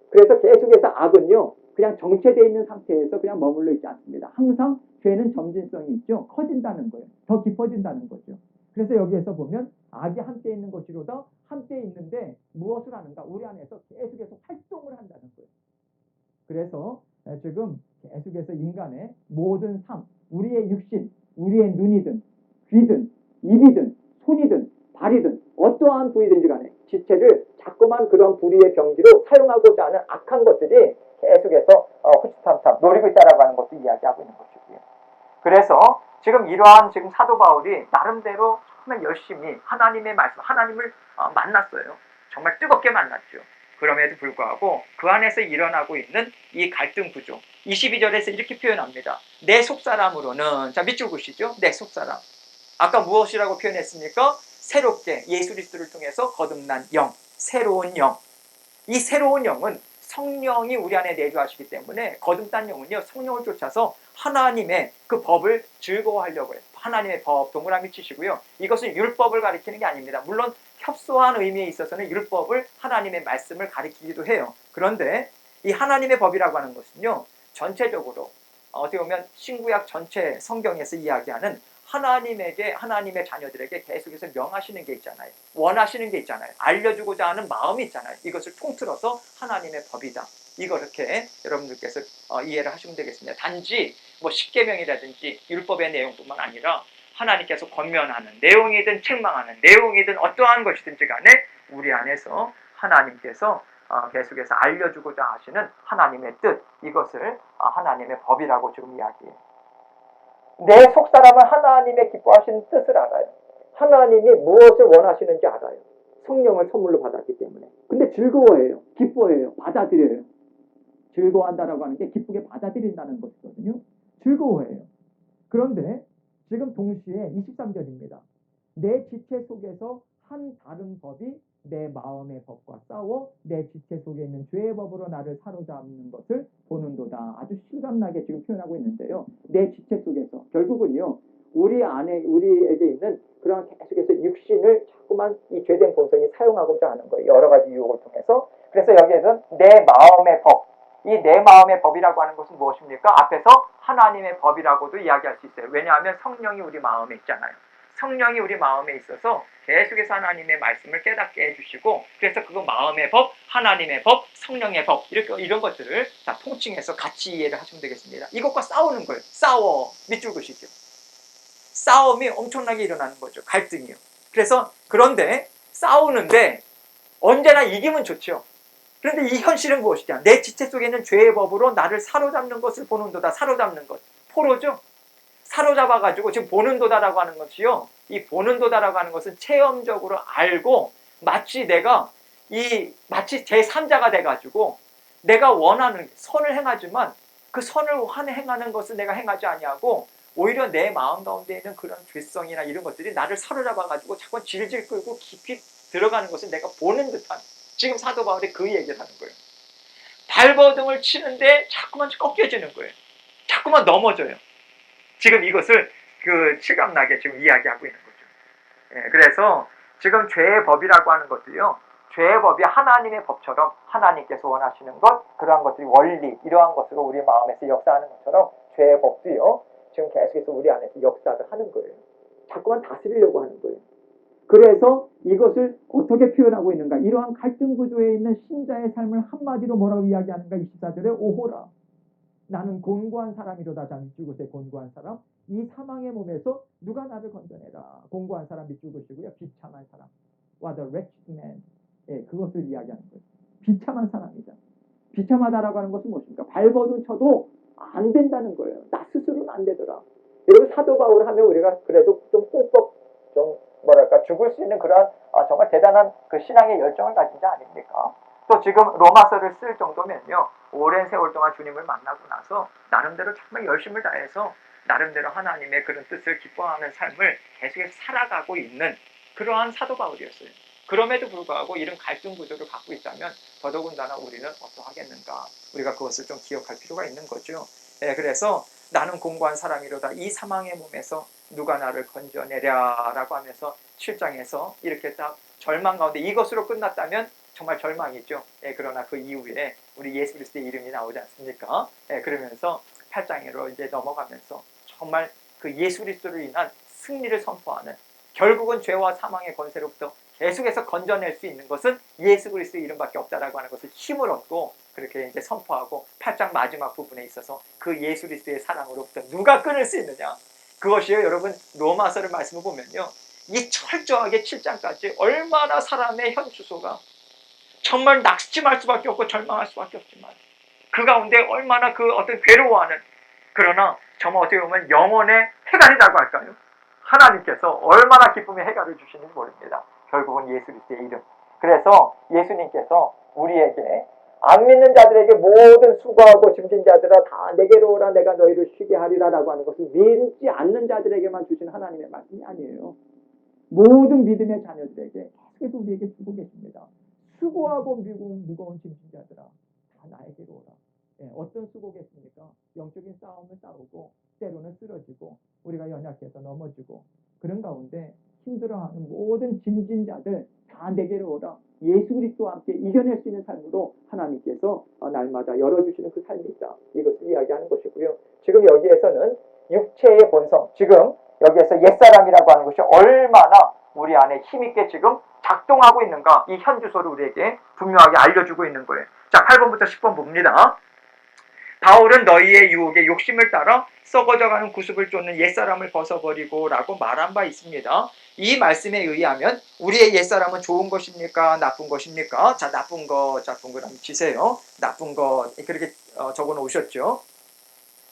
그래서 계속해서 악은요, 그냥 정체되어 있는 상태에서 그냥 머물러 있지 않습니다. 항상 죄는 점진성이 있죠. 커진다는 거예요. 더 깊어진다는 거죠. 그래서 여기에서 보면 악이 함께 있는 것이로다, 함께 있는데 무엇을 하는가? 우리 안에서 계속해서 활동을 한다는 거예요. 그래서 지금 계속해서 인간의 모든 삶, 우리의 육신, 우리의 눈이든 귀든 입이든 손이든 발이든 어떠한 부위든지 간에 지체를 자꾸만 그런 불의의 병기로 사용하고자 하는 악한 것들이 계속해서 호시탐탐 노리고 있다라고 하는 것도 이야기하고 있는 것이고요. 그래서 지금 이러한 지금 사도 바울이 나름대로 정말 열심히 하나님의 말씀, 하나님을 만났어요. 정말 뜨겁게 만났죠. 그럼에도 불구하고 그 안에서 일어나고 있는 이 갈등 구조, 22절에서 이렇게 표현합니다. 내 속사람으로는, 자 밑줄 그시죠. 내 속사람. 아까 무엇이라고 표현했습니까? 새롭게 예수 그리스도를 통해서 거듭난 영, 새로운 영. 이 새로운 영은 성령이 우리 안에 내주하시기 때문에 거듭난 영은요, 성령을 쫓아서 하나님의 그 법을 즐거워하려고 해요. 하나님의 법, 동그라미 치시고요. 이것은 율법을 가리키는 게 아닙니다. 물론 협소한 의미에 있어서는 율법을 하나님의 말씀을 가리키기도 해요. 그런데 이 하나님의 법이라고 하는 것은요, 전체적으로 어떻게 보면 신구약 전체 성경에서 이야기하는 하나님에게, 하나님의 자녀들에게 계속해서 명하시는 게 있잖아요. 원하시는 게 있잖아요. 알려주고자 하는 마음이 있잖아요. 이것을 통틀어서 하나님의 법이다. 이거 이렇게 여러분들께서 이해를 하시면 되겠습니다. 단지 뭐 십계명이라든지 율법의 내용뿐만 아니라 하나님께서 권면하는 내용이든 책망하는 내용이든 어떠한 것이든지 간에 우리 안에서 하나님께서 계속해서 알려주고자 하시는 하나님의 뜻, 이것을 하나님의 법이라고 지금 이야기해요. 내 속사람은 하나님의 기뻐하시는 뜻을 알아요. 하나님이 무엇을 원하시는지 알아요. 성령을 선물로 받았기 때문에. 근데 즐거워해요. 기뻐해요. 받아들여요. 즐거워한다라고 하는 게 기쁘게 받아들인다는 것이거든요. 즐거워해요. 그런데 지금 동시에 23절입니다. 내 지체 속에서 한 다른 법이 내 마음의 법과 싸워 내 지체 속에 있는 죄의 법으로 나를 사로잡는 것을 보는도다. 아주 실감나게 지금 표현하고 있는데요. 내 지체 속에서 결국은요, 우리 안에, 우리에게 있는 그런 계속해서 육신을 자꾸만 이 죄된 본성이 사용하고자 하는 거예요. 여러 가지 유혹을 통해서. 그래서 여기에서는 내 마음의 법, 이 내 마음의 법이라고 하는 것은 무엇입니까? 앞에서 하나님의 법이라고도 이야기할 수 있어요. 왜냐하면 성령이 우리 마음에 있잖아요. 성령이 우리 마음에 있어서 계속해서 하나님의 말씀을 깨닫게 해주시고, 그래서 그거 마음의 법, 하나님의 법, 성령의 법, 이렇게 이런 것들을 다 통칭해서 같이 이해를 하시면 되겠습니다. 이것과 싸우는 거예요. 싸워. 밑줄 그시죠. 싸움이 엄청나게 일어나는 거죠. 갈등이요. 그래서 그런데 싸우는데 언제나 이기면 좋죠. 그런데 이 현실은 무엇이냐? 내 지체 속에 있는 죄의 법으로 나를 사로잡는 것을 보는도다. 사로잡는 것. 포로죠? 사로잡아가지고 지금 보는도다라고 하는 것이요. 이 보는도다라고 하는 것은 체험적으로 알고 마치 내가 마치 제3자가 돼가지고 내가 원하는 선을 행하지만 그 선을 행하는 것을 내가 행하지 아니하고 오히려 내 마음 가운데 있는 그런 죄성이나 이런 것들이 나를 사로잡아가지고 자꾸 질질 끌고 깊이 들어가는 것을 내가 보는 듯한, 지금 사도 바울이 그 얘기를 하는 거예요. 발버둥을 치는데 자꾸만 꺾여지는 거예요. 자꾸만 넘어져요. 지금 이것을 실감나게 지금 이야기하고 있는 거죠. 예, 그래서 지금 죄의 법이라고 하는 것도요, 죄의 법이 하나님의 법처럼 하나님께서 원하시는 것, 그러한 것들이 원리, 이러한 것으로 우리 마음에서 역사하는 것처럼 죄의 법도요, 지금 계속해서 우리 안에서 역사를 하는 거예요. 자꾸만 다스리려고 하는 거예요. 그래서 이것을 어떻게 표현하고 있는가? 이러한 갈등 구조에 있는 신자의 삶을 한마디로 뭐라고 이야기하는가? 24절에 오호라. 나는 곤고한 사람이로다. 자, 밑줄 그으세요. 곤고한 사람. 이 사망의 몸에서 누가 나를 건져내라. 곤고한 사람 밑줄 그으시고요. 비참한 사람. What a wretched man. 예, 그것을 이야기하는 거예요. 비참한 사람이다. 비참하다라고 하는 것은 무엇입니까? 발버둥 쳐도 안 된다는 거예요. 나 스스로는 안 되더라. 여러분, 사도 바울 하면 우리가 그래도 좀 꿈뻑 좀 뭐랄까 죽을 수 있는 그런 정말 대단한 그 신앙의 열정을 가진 자 아닙니까? 또 지금 로마서를 쓸 정도면요, 오랜 세월 동안 주님을 만나고 나서 나름대로 정말 열심을 다해서 나름대로 하나님의 그런 뜻을 기뻐하는 삶을 계속해서 살아가고 있는 그러한 사도 바울이었어요. 그럼에도 불구하고 이런 갈등 구조를 갖고 있다면 더더군다나 우리는 어떠하겠는가, 우리가 그것을 좀 기억할 필요가 있는 거죠. 네, 그래서 나는 공고한 사람이로다. 이 사망의 몸에서 누가 나를 건져내랴 라고 하면서 7장에서 이렇게 딱 절망 가운데 이것으로 끝났다면 정말 절망이죠. 예, 그러나 그 이후에 우리 예수 그리스도의 이름이 나오지 않습니까? 예, 그러면서 8장으로 이제 넘어가면서 정말 그 예수 그리스도로 인한 승리를 선포하는, 결국은 죄와 사망의 권세로부터 계속해서 건져낼 수 있는 것은 예수 그리스도의 이름밖에 없다라고 하는 것을 힘을 얻고 그렇게 이제 선포하고 8장 마지막 부분에 있어서 그 예수 그리스도의 사랑으로부터 누가 끊을 수 있느냐, 그것이요, 여러분, 로마서를 말씀을 보면요, 이 철저하게 7장까지 얼마나 사람의 현수소가 정말 낙심할 수밖에 없고 절망할 수밖에 없지만 그 가운데 얼마나 그 어떤 괴로워하는, 그러나 정말 어떻게 보면 영혼의 해갈이라고 할까요? 하나님께서 얼마나 기쁨의 해갈을 주시는지 모릅니다. 결국은 예수 그리스도의 이름. 그래서 예수님께서 우리에게 안 믿는 자들에게 모든 수고하고 짐진 자들아 다 내게로 오라 내가 너희를 쉬게 하리라 라고 하는 것은 믿지 않는 자들에게만 주신 하나님의 말씀이 아니에요. 모든 믿음의 자녀들에게 계속 우리에게 주고 계십니다. 수고하고 무거운 짐진 자들아 다 나에게로 오라. 어떤 수고겠습니까? 영적인 싸움을 싸우고 때로는 쓰러지고 우리가 연약해서 넘어지고 그런 가운데 힘들어하는 모든 짐진 자들 다 내게로 오라. 예수 그리스도와 함께 이겨낼 수 있는 삶으로 하나님께서 날마다 열어주시는 그 삶이 있다. 이것을 이야기하는 것이고요. 지금 여기에서는 육체의 본성, 지금 여기에서 옛사람이라고 하는 것이 얼마나 우리 안에 힘있게 지금 작동하고 있는가, 이 현주소를 우리에게 분명하게 알려주고 있는 거예요. 자, 8번부터 10번 봅니다. 바울은 너희의 유혹에 욕심을 따라 썩어져가는 구습을 쫓는 옛사람을 벗어버리고 라고 말한 바 있습니다. 이 말씀에 의하면 우리의 옛사람은 좋은 것입니까? 나쁜 것입니까? 자, 나쁜 것, 자, 동그라미 치세요. 나쁜 것, 그렇게 적어 놓으셨죠.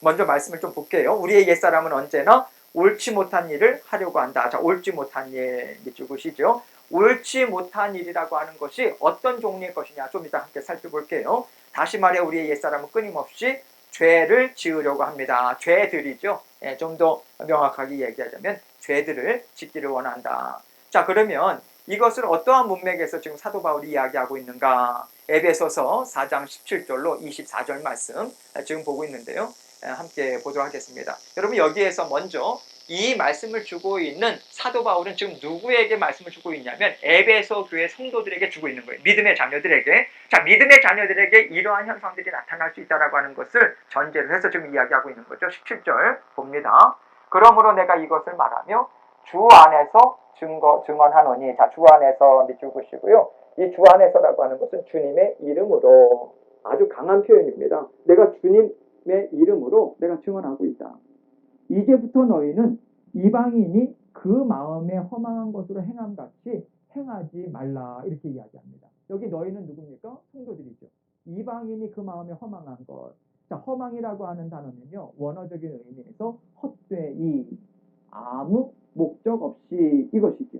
먼저 말씀을 좀 볼게요. 우리의 옛사람은 언제나 옳지 못한 일을 하려고 한다. 자, 옳지 못한 일 밑줄 그시죠. 옳지 못한 일이라고 하는 것이 어떤 종류의 것이냐 좀 이따 함께 살펴볼게요. 다시 말해 우리의 옛사람은 끊임없이 죄를 지으려고 합니다. 죄들이죠. 좀 더 명확하게 얘기하자면 죄들을 짓기를 원한다. 자, 그러면 이것을 어떠한 문맥에서 지금 사도 바울이 이야기하고 있는가? 에베소서 4장 17절로 24절 말씀 지금 보고 있는데요. 함께 보도록 하겠습니다. 여러분, 여기에서 먼저 이 말씀을 주고 있는 사도 바울은 지금 누구에게 말씀을 주고 있냐면 에베소 교회 성도들에게 주고 있는 거예요. 믿음의 자녀들에게. 자, 믿음의 자녀들에게 이러한 현상들이 나타날 수 있다라고 하는 것을 전제로 해서 지금 이야기하고 있는 거죠. 17절 봅니다. 그러므로 내가 이것을 말하며 주 안에서 증언하노니. 자, 주 안에서 밑줄 그시고요. 이 주 안에서라고 하는 것은 주님의 이름으로, 아주 강한 표현입니다. 내가 주님의 이름으로 내가 증언하고 있다. 이제부터 너희는 이방인이 그 마음에 허망한 것으로 행함같이 행하지 말라. 이렇게 이야기합니다. 여기 너희는 누굽니까? 성도들이죠. 이방인이 그 마음에 허망한 것. 자, 허망이라고 하는 단어는요, 원어적인 의미에서 헛되이, 아무 목적 없이, 이것이죠.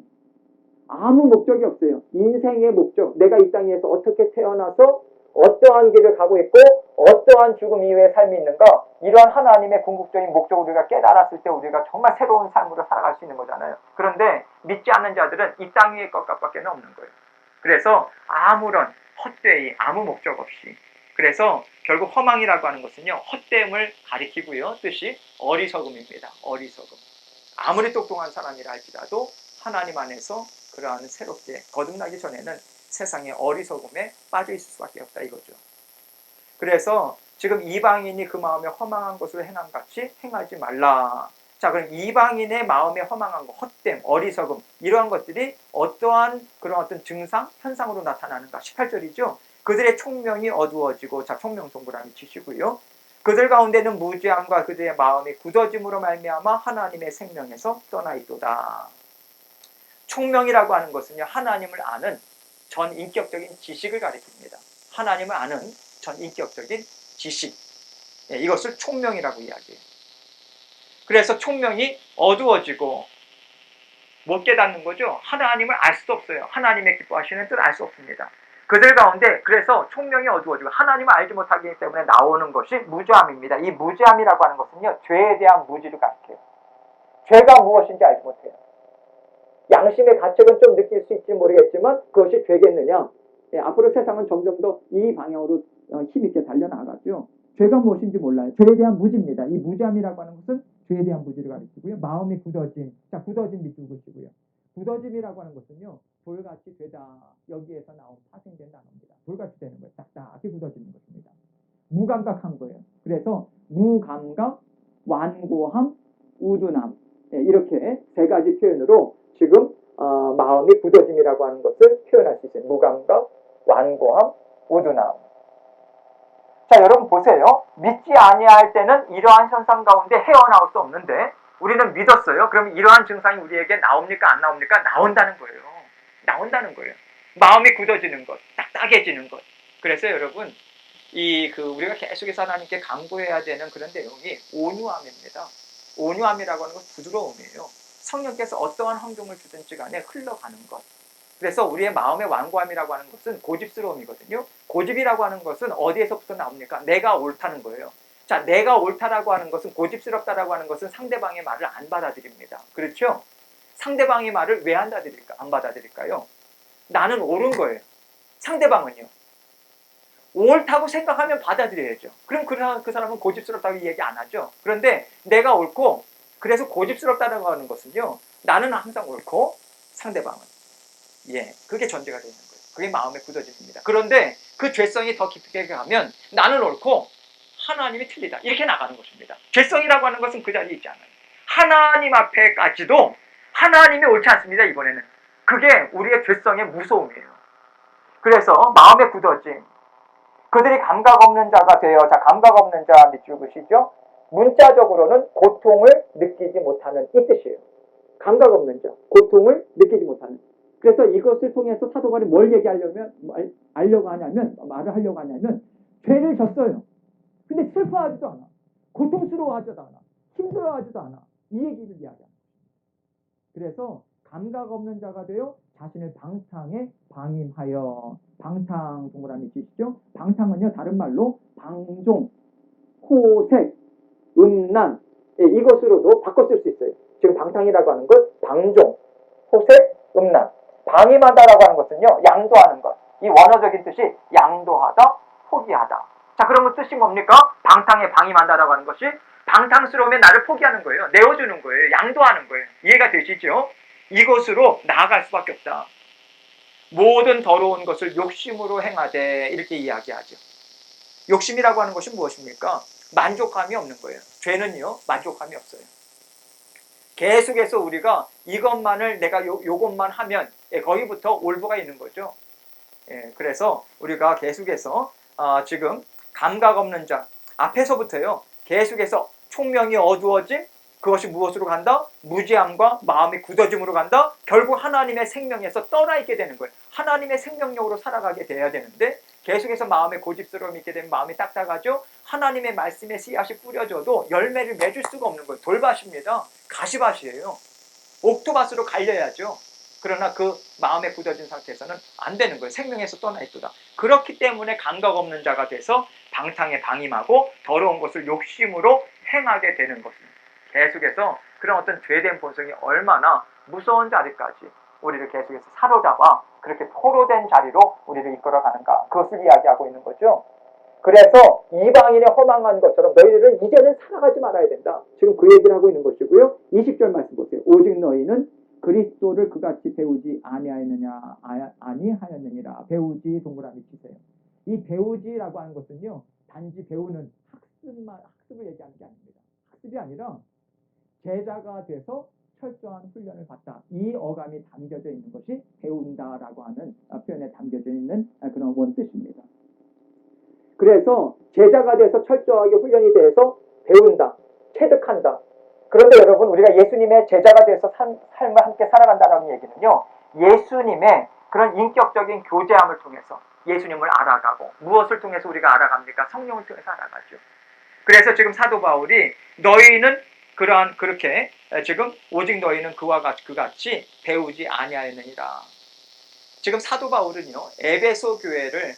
아무 목적이 없어요. 인생의 목적, 내가 이 땅에서 어떻게 태어나서 어떠한 길을 가고 있고 어떠한 죽음 이후의 삶이 있는가, 이러한 하나님의 궁극적인 목적을 우리가 깨달았을 때 우리가 정말 새로운 삶으로 살아갈 수 있는 거잖아요. 그런데 믿지 않는 자들은 이 땅 위의 것밖에 없는 거예요. 그래서 아무런 헛되이, 아무 목적 없이, 그래서 결국 허망이라고 하는 것은요, 헛됨을 가리키고요, 뜻이 어리석음입니다. 어리석음. 아무리 똑똑한 사람이라 할지라도 하나님 안에서 그러한 새롭게 거듭나기 전에는 세상의 어리석음에 빠져 있을 수밖에 없다, 이거죠. 그래서 지금 이방인이 그 마음에 허망한 것을 행함같이 행하지 말라. 자, 그럼 이방인의 마음에 허망한 것, 헛됨, 어리석음, 이러한 것들이 어떠한 그런 어떤 증상, 현상으로 나타나는가? 18절이죠. 그들의 총명이 어두워지고, 자, 총명 동그라미 치시고요. 그들 가운데는 무지함과 그들의 마음이 굳어짐으로 말미암아 하나님의 생명에서 떠나 있도다. 총명이라고 하는 것은요, 하나님을 아는 전 인격적인 지식을 가리킵니다. 하나님을 아는 전 인격적인 지식, 이것을 총명이라고 이야기해요. 그래서 총명이 어두워지고 못 깨닫는 거죠. 하나님을 알 수도 없어요. 하나님의 기뻐하시는 뜻을 알 수 없습니다. 그들 가운데 그래서 총명이 어두워지고 하나님을 알지 못하기 때문에 나오는 것이 무죄함입니다. 이 무죄함이라고 하는 것은요, 죄에 대한 무지를 가리켜요. 죄가 무엇인지 알지 못해요. 양심의 가책은 좀 느낄 수 있지 모르겠지만 그것이 죄겠느냐? 앞으로 세상은 점점 더 이 방향으로 힘있게 달려나가죠. 죄가 무엇인지 몰라요. 죄에 대한 무지입니다. 이 무지함이라고 하는 것은 죄에 대한 무지를 가리키고요. 마음이 굳어짐. 자, 굳어짐 밑줄 그시고요. 굳어짐이라고 하는 것은요, 돌같이 되다. 여기에서 나온 파생된 단어입니다. 돌같이 되는 거예요. 딱딱하게 굳어지는 것입니다. 무감각한 거예요. 그래서 무감각, 완고함, 우둔함, 이렇게 세 가지 표현으로 지금 마음이 굳어짐이라고 하는 것을 표현할 수 있어요. 무감각, 완고함, 우둔함. 자, 여러분 보세요. 믿지 아니할 때는 이러한 현상 가운데 헤어나올 수 없는데 우리는 믿었어요. 그럼 이러한 증상이 우리에게 나옵니까? 안 나옵니까? 나온다는 거예요. 나온다는 거예요. 마음이 굳어지는 것, 딱딱해지는 것. 그래서 여러분, 우리가 계속해서 하나님께 간구해야 되는 그런 내용이 온유함입니다. 온유함이라고 하는 것은 부드러움이에요. 성령께서 어떠한 환경을 주든지 간에 흘러가는 것. 그래서 우리의 마음의 완고함이라고 하는 것은 고집스러움이거든요. 고집이라고 하는 것은 어디에서부터 나옵니까? 내가 옳다는 거예요. 자, 내가 옳다라고 하는 것은, 고집스럽다라고 하는 것은 상대방의 말을 안 받아들입니다. 그렇죠? 상대방의 말을 왜 안 받아들일까요? 나는 옳은 거예요. 상대방은요? 옳다고 생각하면 받아들여야죠. 그럼 그 사람은 고집스럽다고 얘기 안 하죠. 그런데 내가 옳고 그래서 고집스럽다고 하는 것은요, 나는 항상 옳고 상대방은, 그게 전제가 되는 거예요. 그게 마음의 굳어짐입니다. 그런데 그 죄성이 더 깊게 가면 나는 옳고 하나님이 틀리다, 이렇게 나가는 것입니다. 죄성이라고 하는 것은 그 자리에 있지 않아요. 하나님 앞에까지도 하나님이 옳지 않습니다. 이번에는 그게 우리의 죄성의 무서움이에요. 그래서 마음의 굳어짐, 그들이 감각 없는 자가 되어, 자, 감각 없는 자 밑줄 그시죠? 문자적으로는 고통을 느끼지 못하는 이 뜻이에요. 감각 없는 자, 고통을 느끼지 못하는. 그래서 이것을 통해서 사도 바울이 뭘 말을 하려고 하냐면 죄를 졌어요. 근데 슬퍼하지도 않아. 고통스러워하지도 않아. 힘들어하지도 않아. 이 얘기를 이야기합니다. 그래서 감각 없는 자가 되어 자신을 방탕에 방임하여, 방탕 동그라미 치시죠? 방탕은요, 다른 말로 방종, 호색, 음란, 이것으로도 바꿔 쓸 수 있어요. 지금 방탕이라고 하는 걸 방종, 호색, 음란. 방임하다라고 하는 것은요, 양도하는 것. 이 원어적인 뜻이 양도하다, 포기하다. 자, 그러면 뜻이 뭡니까? 방탕에 방임한다라고 하는 것이 방탕스러움에 나를 포기하는 거예요. 내어주는 거예요. 양도하는 거예요. 이해가 되시죠? 이것으로 나아갈 수밖에 없다. 모든 더러운 것을 욕심으로 행하되, 이렇게 이야기하죠. 욕심이라고 하는 것이 무엇입니까? 만족감이 없는 거예요. 죄는요, 만족감이 없어요. 계속해서 우리가 이것만을 내가 요것만 하면 거기부터 올보가 있는 거죠. 그래서 우리가 계속해서 지금 감각 없는 자 앞에서부터요, 계속해서 총명이 어두워짐, 그것이 무엇으로 간다? 무지함과 마음이 굳어짐으로 간다. 결국 하나님의 생명에서 떠나 있게 되는 거예요. 하나님의 생명력으로 살아가게 돼야 되는데 계속해서 마음에 고집스러움이 있게 되면 마음이 딱딱하죠. 하나님의 말씀에 씨앗이 뿌려져도 열매를 맺을 수가 없는 거예요. 돌밭입니다. 가시밭이에요. 옥토밭으로 갈려야죠. 그러나 그 마음에 굳어진 상태에서는 안 되는 거예요. 생명에서 떠나 있도다. 그렇기 때문에 감각 없는 자가 돼서 방탕에 방임하고 더러운 것을 욕심으로 행하게 되는 것입니다. 계속해서 그런 어떤 죄된 본성이 얼마나 무서운 자리까지 우리를 계속해서 사로잡아 그렇게 포로된 자리로 우리를 이끌어가는가, 그것을 이야기하고 있는 거죠. 그래서 이방인의 허망한 것처럼 너희들은 이제는 살아가지 말아야 된다. 지금 그 얘기를 하고 있는 것이고요. 20절 말씀 보세요. 오직 너희는 그리스도를 그같이 배우지 아니하였느니라. 배우지 동그라미 치세요. 이 배우지라고 하는 것은요, 단지 배우는 학습을 얘기하는 게 아닙니다. 학습이 아니라 제자가 돼서 철저한 훈련을 받다. 이 어감이 담겨져 있는 것이 배운다라고 하는 표현에 담겨져 있는 그런 원뜻입니다. 그래서 제자가 돼서 철저하게 훈련이 돼서 배운다, 체득한다. 그런데 여러분, 우리가 예수님의 제자가 돼서 삶을 함께 살아간다는 얘기는요, 예수님의 그런 인격적인 교제함을 통해서 예수님을 알아가고, 무엇을 통해서 우리가 알아갑니까? 성령을 통해서 알아가죠. 그래서 지금 사도 바울이 너희는 그렇게 지금 오직 너희는 그와 같이 배우지 아니하였느니라. 지금 사도 바울은요, 에베소 교회를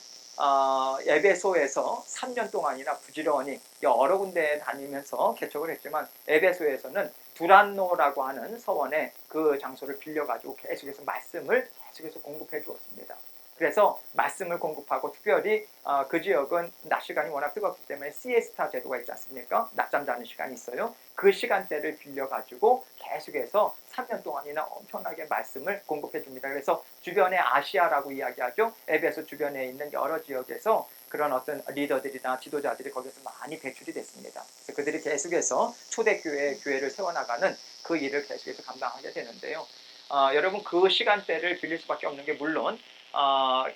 에베소에서 3년 동안이나 부지런히 여러 군데에 다니면서 개척을 했지만, 에베소에서는 두란노라고 하는 서원의 그 장소를 빌려가지고 계속해서 말씀을 계속해서 공급해 주었습니다. 그래서 말씀을 공급하고, 특별히 그 지역은 낮 시간이 워낙 뜨겁기 때문에 시에스타 제도가 있지 않습니까? 낮잠 자는 시간이 있어요. 그 시간대를 빌려가지고 계속해서 3년 동안이나 엄청나게 말씀을 공급해 줍니다. 그래서 주변에 아시아라고 이야기하죠. 에베소 주변에 있는 여러 지역에서 그런 어떤 리더들이나 지도자들이 거기서 많이 배출이 됐습니다. 그래서 그들이 계속해서 초대교회를 세워나가는 그 일을 계속해서 감당하게 되는데요. 여러분, 그 시간대를 빌릴 수밖에 없는 게, 물론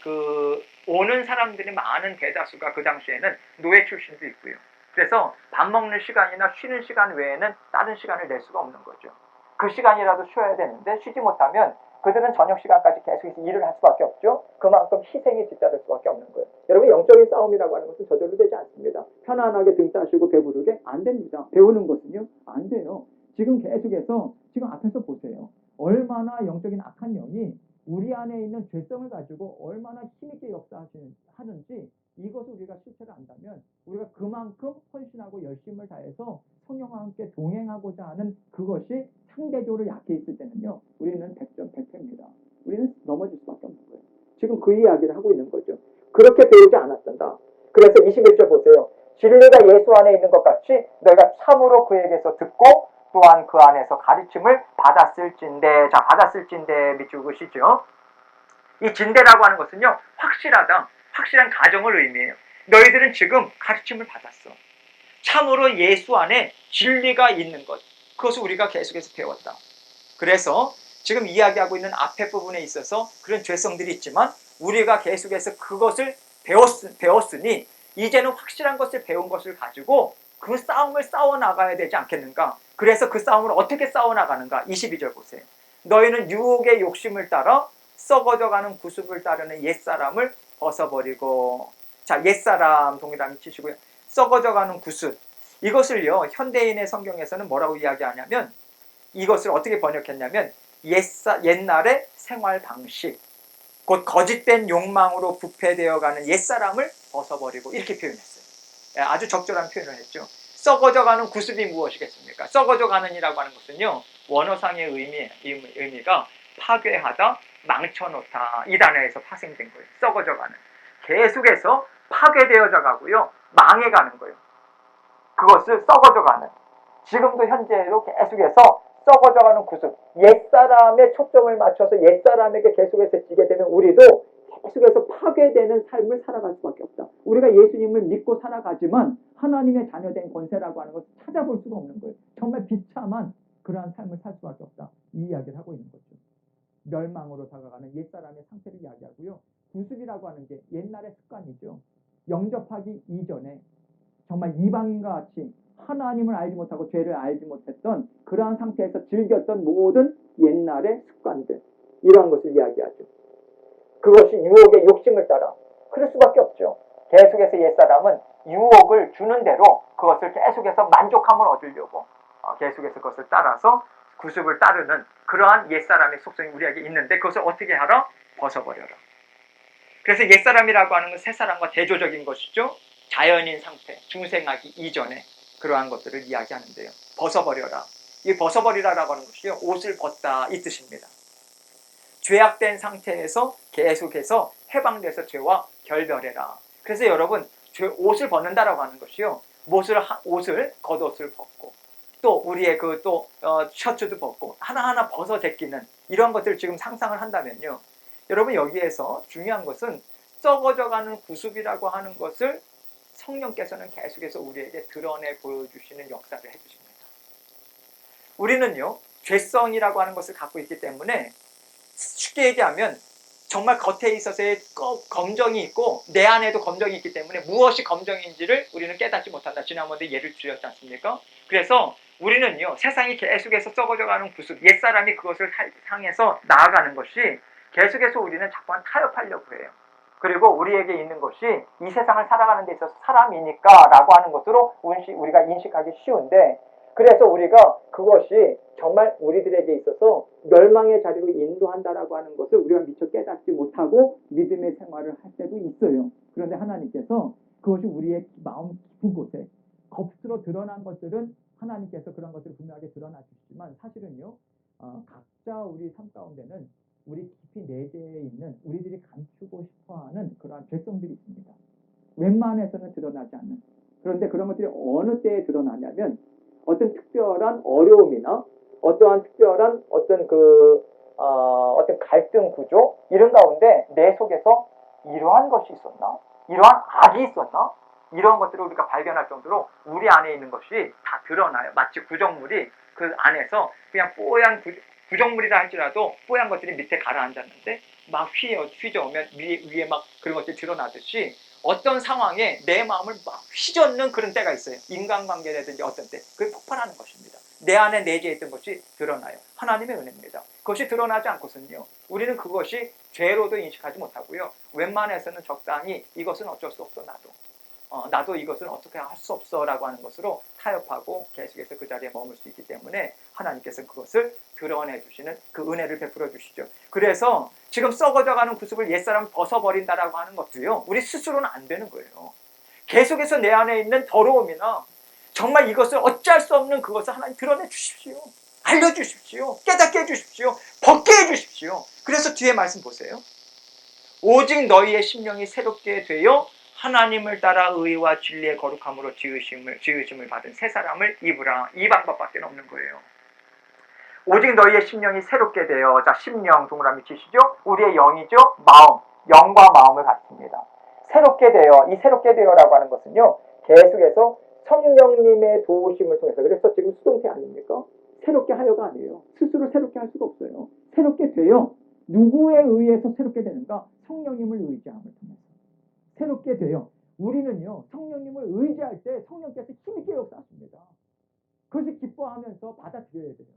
그 오는 사람들이 많은 대다수가 그 당시에는 노예 출신도 있고요. 그래서 밥 먹는 시간이나 쉬는 시간 외에는 다른 시간을 낼 수가 없는 거죠. 그 시간이라도 쉬어야 되는데 쉬지 못하면 그들은 저녁 시간까지 계속해서 일을 할 수밖에 없죠. 그만큼 희생이 뒤따를 수밖에 없는 거예요. 여러분, 영적인 싸움이라고 하는 것은 저절로 되지 않습니다. 편안하게 등 따시고 배부르게 안 됩니다. 배우는 것은요, 안 돼요. 지금 계속해서 지금 앞에서 보세요. 얼마나 영적인 악한 영이 우리 안에 있는 죄성을 가지고 얼마나 힘있게 역사하는지, 이것을 우리가 실체를 안다면 우리가 그만큼 헌신하고 열심을 다해서 성령과 함께 동행하고자 하는 그것이 상대적으로 약해 있을 때는요, 우리는 100점 100패입니다. 우리는 넘어질 수밖에 없는 거예요. 지금 그 이야기를 하고 있는 거죠. 그렇게 배우지 않았단다. 진리가 예수 안에 있는 것 같이 너희가 참으로 그에게서 듣고 또한 그 안에서 가르침을 받았을진대. 자, 받았을진대 밑줄 그으시죠. 이 진대라고 하는 것은요, 확실하다, 확실한 가정을 의미해요. 너희들은 지금 가르침을 받았어. 참으로 예수 안에 진리가 있는 것, 그것을 우리가 계속해서 배웠다. 그래서 지금 이야기하고 있는 앞에 부분에 있어서 그런 죄성들이 있지만 우리가 계속해서 그것을 배웠으니 이제는 확실한 것을 배운 것을 가지고 그 싸움을 싸워나가야 되지 않겠는가. 그래서 그 싸움을 어떻게 싸워나가는가. 22절 보세요. 너희는 유혹의 욕심을 따라 썩어져가는 구습을 따르는 옛사람을 벗어버리고. 자, 옛사람 동일함 치시고요. 썩어져가는 구습, 이것을요 현대인의 성경에서는 뭐라고 이야기하냐면, 이것을 어떻게 번역했냐면 옛날의 생활 방식, 곧 거짓된 욕망으로 부패되어가는 옛사람을 벗어버리고, 이렇게 표현했어요. 아주 적절한 표현을 했죠. 썩어져가는 구습이 무엇이겠습니까? 썩어져가는이라고 하는 것은요, 원어상의 의미가 파괴하다, 망쳐놓다, 이 단어에서 파생된 거예요. 썩어져가는, 계속해서 파괴되어져 가고요, 망해가는 거예요. 그것을 썩어져가는, 지금도 현재로 계속해서 썩어져가는 구습, 옛사람에 초점을 맞춰서 옛사람에게 계속해서 지게 되면 우리도 계속해서 파괴되는 삶을 살아갈 수밖에 없다. 우리가 예수님을 믿고 살아가지만 하나님의 자녀된 권세라고 하는 것을 찾아볼 수가 없는 거예요. 정말 비참한 그러한 삶을 살 수밖에 없다. 이 이야기를 하고 있는 거죠. 멸망으로 다가가는 옛사람의 상태를 이야기하고요. 구습이라고 하는 게 옛날의 습관이죠. 영접하기 이전에 정말 이방인과 같이 하나님을 알지 못하고 죄를 알지 못했던 그러한 상태에서 즐겼던 모든 옛날의 습관들, 이러한 것을 이야기하죠. 그것이 유혹의 욕심을 따라, 그럴 수밖에 없죠. 계속해서 옛사람은 유혹을 주는 대로 그것을 계속해서 만족함을 얻으려고 계속해서 그것을 따라서 구습을 따르는 그러한 옛사람의 속성이 우리에게 있는데, 그것을 어떻게 하라? 벗어버려라. 그래서 옛사람이라고 하는 건 새사람과 대조적인 것이죠. 자연인 상태, 중생하기 이전에 그러한 것들을 이야기하는데요. 벗어버려라. 이 벗어버리라라고 하는 것이요, 옷을 벗다, 이 뜻입니다. 죄악된 상태에서 계속해서 해방돼서 죄와 결별해라. 그래서 여러분, 옷을 벗는다라고 하는 것이요, 옷을 겉옷을 벗고 또 우리의 셔츠도 벗고 하나하나 벗어 제끼는 이런 것들을 지금 상상을 한다면요, 여러분 여기에서 중요한 것은 썩어져가는 구습이라고 하는 것을 성령께서는 계속해서 우리에게 드러내 보여주시는 역사를 해주십니다. 우리는요, 죄성이라고 하는 것을 갖고 있기 때문에 쉽게 얘기하면 정말 겉에 있어서의 검정이 있고 내 안에도 검정이 있기 때문에 무엇이 검정인지를 우리는 깨닫지 못한다. 지난번에 예를 드렸지 않습니까? 그래서 우리는요, 세상이 계속해서 썩어져가는 구습, 옛사람이 그것을 향해서 나아가는 것이 계속해서 우리는 자꾸만 타협하려고 해요. 그리고 우리에게 있는 것이 이 세상을 살아가는 데 있어서 사람이니까 라고 하는 것으로 우리가 인식하기 쉬운데, 그래서 우리가 그것이 정말 우리들에게 있어서 멸망의 자리로 인도한다라고 하는 것을 우리가 미처 깨닫지 못하고 믿음의 생활을 할 때도 있어요. 그런데 하나님께서 그것이 우리의 마음 깊은 곳에 겉으로 드러난 것들은 하나님께서 그런 것들을 분명하게 드러나 주시지만, 사실은요, 각자 우리 삶 가운데는 우리 깊이 내재해 있는 우리들이 감추고 싶어하는 그러한 죄성들이 있습니다. 웬만해서는 드러나지 않는. 그런데 그런 것들이 어느 때에 드러나냐면 어떤 특별한 어려움이나 어떠한 특별한 어떤 어떤 갈등 구조, 이런 가운데 내 속에서 이러한 것이 있었나? 이러한 악이 있었나? 이런 것들을 우리가 발견할 정도로 우리 안에 있는 것이 다 드러나요. 마치 구정물이 그 안에서 그냥 뽀얀 구정물이라 할지라도 뽀얀 것들이 밑에 가라앉았는데 막 휘저으면 위에 막 그런 것들이 드러나듯이 어떤 상황에 내 마음을 막 휘젓는 그런 때가 있어요. 인간관계라든지 어떤 때. 그게 폭발하는 것입니다. 내 안에 내재해 있던 것이 드러나요. 하나님의 은혜입니다. 그것이 드러나지 않고서는요, 우리는 그것이 죄로도 인식하지 못하고요, 웬만해서는 적당히 이것은 어쩔 수 없어, 나도 이것은 어떻게 할 수 없어 라고 하는 것으로 타협하고 계속해서 그 자리에 머물 수 있기 때문에 하나님께서는 그것을 드러내 주시는 그 은혜를 베풀어 주시죠. 그래서 지금 썩어져가는 구습을 옛사람 벗어버린다라고 하는 것도요, 우리 스스로는 안 되는 거예요. 계속해서 내 안에 있는 더러움이나 정말 이것을 어찌할 수 없는 그것을 하나님 드러내 주십시오. 알려주십시오. 깨닫게 해주십시오. 벗게 해주십시오. 그래서 뒤에 말씀 보세요. 오직 너희의 심령이 새롭게 되어 하나님을 따라 의와 진리의 거룩함으로 지으심을 받은 새 사람을 입으라. 이 방법밖에 없는 거예요. 오직 너희의 심령이 새롭게 되어, 자, 심령 동그라미 치시죠? 우리의 영이죠? 마음, 영과 마음을 갖습니다. 새롭게 되어, 이 새롭게 되어라고 하는 것은요, 계속해서 성령님의 도우심을 통해서, 그래서 지금 수동태 아닙니까? 새롭게 하려가 아니에요. 스스로 새롭게 할 수가 없어요. 새롭게 되어, 누구에 의해서 새롭게 되는가? 성령님을 의지함을 통해서. 새롭게 되어, 우리는요, 성령님을 의지할 때 성령께서 힘있게 역사하십니다. 그것을 기뻐하면서 받아들여야 돼요.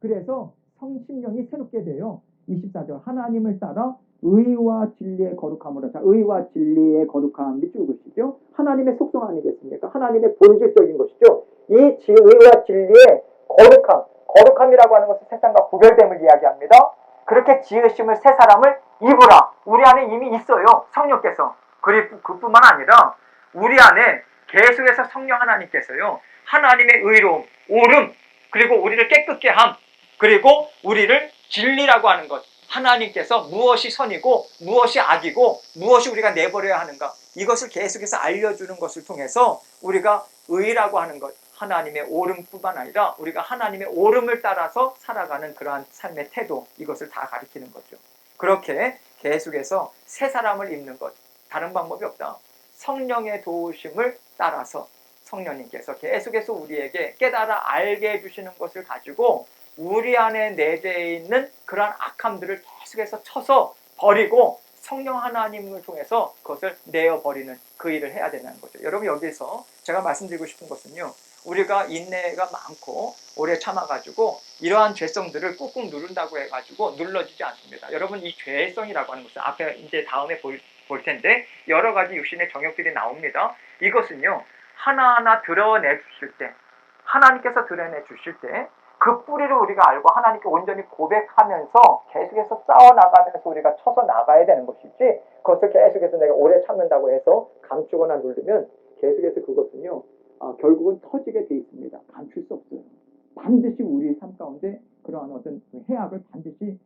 그래서 성심령이 새롭게 되어 24절 하나님을 따라 의와 진리의 거룩함으로, 자, 의와 진리의 거룩함이 쭉 보시죠. 하나님의 속성 아니겠습니까? 하나님의 본질적인 것이죠. 이 의와 진리의 거룩함이라고 하는 것은 세상과 구별됨을 이야기합니다. 그렇게 지으심을 새 사람을 입으라. 우리 안에 이미 있어요. 성령께서. 그리고 그뿐만 아니라 우리 안에 계속해서 성령 하나님께서요, 하나님의 의로움, 옳음, 그리고 우리를 깨끗게 함, 그리고 우리를 진리라고 하는 것, 하나님께서 무엇이 선이고 무엇이 악이고 무엇이 우리가 내버려야 하는가, 이것을 계속해서 알려주는 것을 통해서 우리가 의라고 하는 것, 하나님의 옳음뿐만 아니라 우리가 하나님의 옳음을 따라서 살아가는 그러한 삶의 태도, 이것을 다 가리키는 거죠. 그렇게 계속해서 새 사람을 입는 것, 다른 방법이 없다. 성령의 도우심을 따라서 성령님께서 계속해서 우리에게 깨달아 알게 해주시는 것을 가지고 우리 안에 내재해 있는 그러한 악함들을 계속해서 쳐서 버리고 성령 하나님을 통해서 그것을 내어버리는 그 일을 해야 된다는 거죠. 여러분, 여기서 제가 말씀드리고 싶은 것은요, 우리가 인내가 많고 오래 참아가지고 이러한 죄성들을 꾹꾹 누른다고 해가지고 눌러지지 않습니다. 여러분, 이 죄성이라고 하는 것은 앞에 이제 다음에 볼 텐데 여러 가지 육신의 정욕들이 나옵니다. 이것은요, 하나하나 드러내 주실 때, 하나님께서 드러내 주실 때 그 뿌리를 우리가 알고 하나님께 온전히 고백하면서 계속해서 싸워나가면서 우리가 쳐서 나가야 되는 것이지, 그것을 계속해서 내가 오래 참는다고 해서 감추거나 누르면 계속해서 그것은요, 결국은 터지게 돼 있습니다. 감출 수 없어요. 반드시 우리 삶 가운데 그러한 어떤 해악을 반드시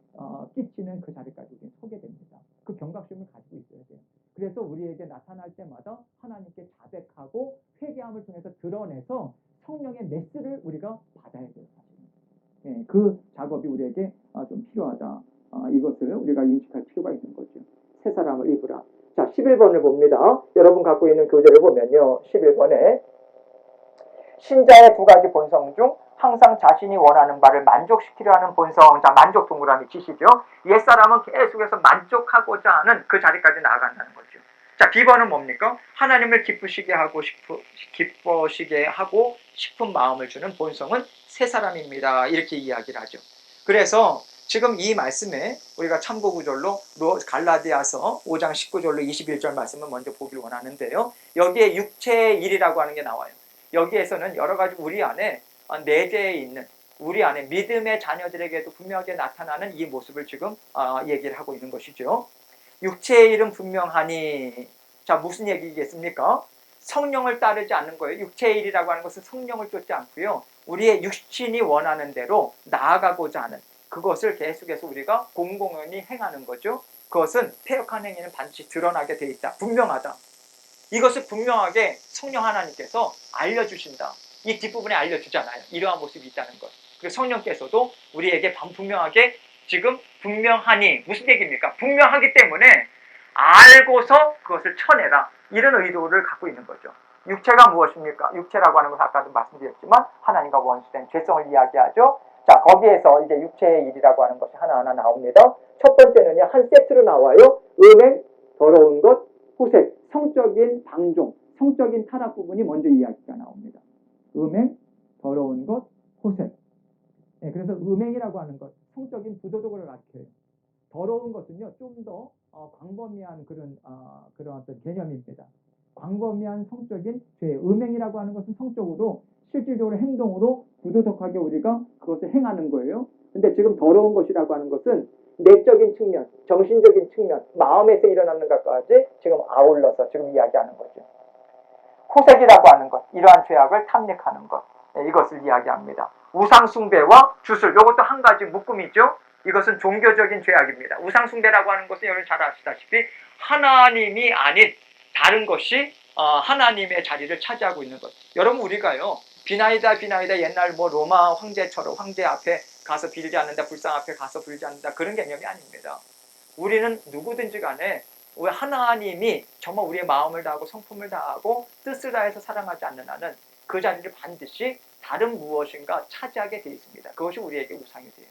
끼치는 그 자리까지 서게 됩니다. 그 경각심을 가지고 있어야 돼요. 그래서 우리에게 나타날 때마다 하나님께 자백하고 회개함을 통해서 드러내서 성령의 메스를 우리가 받아야 돼요. 예, 그 작업이 우리에게 좀 필요하다. 이것을 우리가 인식할 필요가 있는 거죠. 새 사람을 입으라. 자, 11번을 봅니다. 여러분 갖고 있는 교재를 보면요, 11번에 신자의 두 가지 본성 중 항상 자신이 원하는 바를 만족시키려 하는 본성, 자, 만족 동그라미 치시죠. 옛사람은 계속해서 만족하고자 하는 그 자리까지 나아간다는 거죠. 자, B번은 뭡니까? 하나님을 기쁘시게 하고 싶은 마음을 주는 본성은 새 사람입니다. 이렇게 이야기를 하죠. 그래서 지금 이 말씀에 우리가 참고 구절로 갈라디아서 5장 19절로 21절 말씀을 먼저 보길 원하는데요. 여기에 육체의 일이라고 하는 게 나와요. 여기에서는 여러 가지 우리 안에 내재해 있는, 우리 안에 믿음의 자녀들에게도 분명하게 나타나는 이 모습을 지금 얘기를 하고 있는 것이죠. 육체의 일은 분명하니, 자, 무슨 얘기겠습니까? 성령을 따르지 않는 거예요. 육체의 일이라고 하는 것은 성령을 쫓지 않고요, 우리의 육신이 원하는 대로 나아가고자 하는 그것을 계속해서 우리가 공공연히 행하는 거죠. 그것은 패역한 행위는 반드시 드러나게 돼 있다. 분명하다. 이것을 분명하게 성령 하나님께서 알려주신다. 이 뒷부분에 알려주잖아요. 이러한 모습이 있다는 것. 그리고 성령께서도 우리에게 분명하게 지금 분명하니, 무슨 얘기입니까? 분명하기 때문에 알고서 그것을 쳐내라. 이런 의도를 갖고 있는 거죠. 육체가 무엇입니까? 육체라고 하는 것은 아까도 말씀드렸지만 하나님과 원수된 죄성을 이야기하죠. 자, 거기에서 이제 육체의 일이라고 하는 것이 하나하나 나옵니다. 첫 번째는요, 한 세트로 나와요. 음행, 더러운 것, 호색, 성적인 방종, 성적인 타락 부분이 먼저 이야기가 나옵니다. 음행, 더러운 것, 호색. 네, 그래서 음행이라고 하는 것, 성적인 부도덕을 가리켜요. 더러운 것은요, 좀 더 광범위한 그런 어떤 개념입니다. 광범위한 성적인 죄, 음행이라고 하는 것은 성적으로, 실질적으로 행동으로 부도덕하게 우리가 그것을 행하는 거예요. 근데 지금 더러운 것이라고 하는 것은 내적인 측면, 정신적인 측면, 마음에서 일어나는 것까지 지금 아울러서 지금 이야기하는 거죠. 호색이라고 하는 것, 이러한 죄악을 탐닉하는 것, 이것을 이야기합니다. 우상숭배와 주술, 이것도 한 가지 묶음이죠. 이것은 종교적인 죄악입니다. 우상숭배라고 하는 것은 여러분 잘 아시다시피 하나님이 아닌 다른 것이 하나님의 자리를 차지하고 있는 것. 여러분 우리가요 비나이다 옛날 뭐 로마 황제처럼 황제 앞에 가서 빌지 않는다, 불상 앞에 가서 빌지 않는다 그런 개념이 아닙니다. 우리는 누구든지 간에 우리 하나님이 정말 우리의 마음을 다하고 성품을 다하고 뜻을 다해서 사랑하지 않는 한은 그 자리를 반드시 다른 무엇인가 차지하게 되어 있습니다. 그것이 우리에게 우상이 돼요.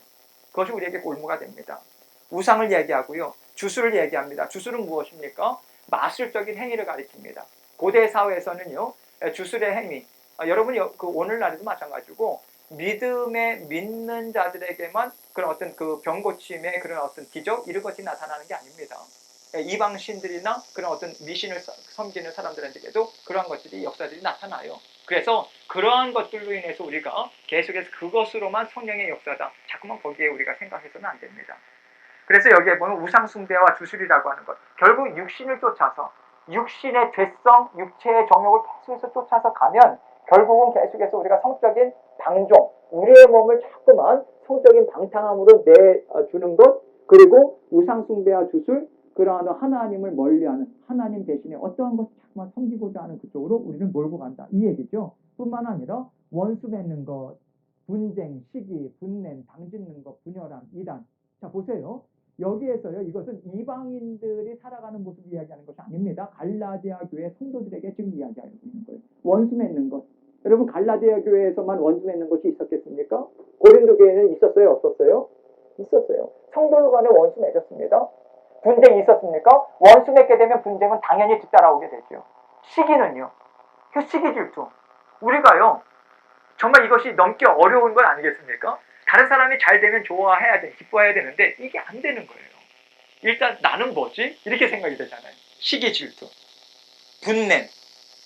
그것이 우리에게 골무가 됩니다. 우상을 얘기하고요. 주술을 얘기합니다. 주술은 무엇입니까? 마술적인 행위를 가리킵니다. 고대 사회에서는요. 주술의 행위. 여러분이 그 오늘날에도 마찬가지고 믿는 자들에게만 그런 어떤 그 병고침의 그런 어떤 기적 이런 것이 나타나는 게 아닙니다. 이방 신들이나 그런 어떤 미신을 섬기는 사람들에게도 그러한 것들이 역사들이 나타나요. 그래서 그러한 것들로 인해서 우리가 계속해서 그것으로만 성령의 역사다. 자꾸만 거기에 우리가 생각해서는 안 됩니다. 그래서 여기에 보면 우상숭배와 주술이라고 하는 것. 결국 육신을 쫓아서 육신의 죄성, 육체의 정욕을 계속해서 쫓아서 가면 결국은 계속해서 우리가 성적인 방종, 우리의 몸을 자꾸만 성적인 방탕함으로 내주는 것, 그리고 우상숭배와 주술, 그러한 하나님을 멀리하는 하나님 대신에 어떠한 것을 자꾸만 섬기고자 하는 그쪽으로 우리를 몰고 간다. 이 얘기죠. 뿐만 아니라 원수 맺는 것, 분쟁, 시기, 분냄, 당짓는 것, 분열함, 이단. 자 보세요. 여기에서요. 이것은 이방인들이 살아가는 모습을 이야기하는 것이 아닙니다. 갈라디아 교회 성도들에게 지금 이야기하고 있는 거예요. 원수 맺는 것. 여러분 갈라디아 교회에서만 원수 맺는 것이 있었겠습니까? 고린도 교회는 있었어요? 없었어요? 있었어요. 성도 간에 원수 맺었습니다. 분쟁이 있었습니까? 원수 맺게 되면 분쟁은 당연히 뒤따라오게 되죠. 시기는요. 그 시기 질투. 우리가요. 정말 이것이 넘기 어려운 건 아니겠습니까? 다른 사람이 잘 되면 좋아해야 돼, 기뻐해야 되는데 이게 안 되는 거예요. 일단 나는 뭐지? 이렇게 생각이 되잖아요. 시기 질투, 분냄,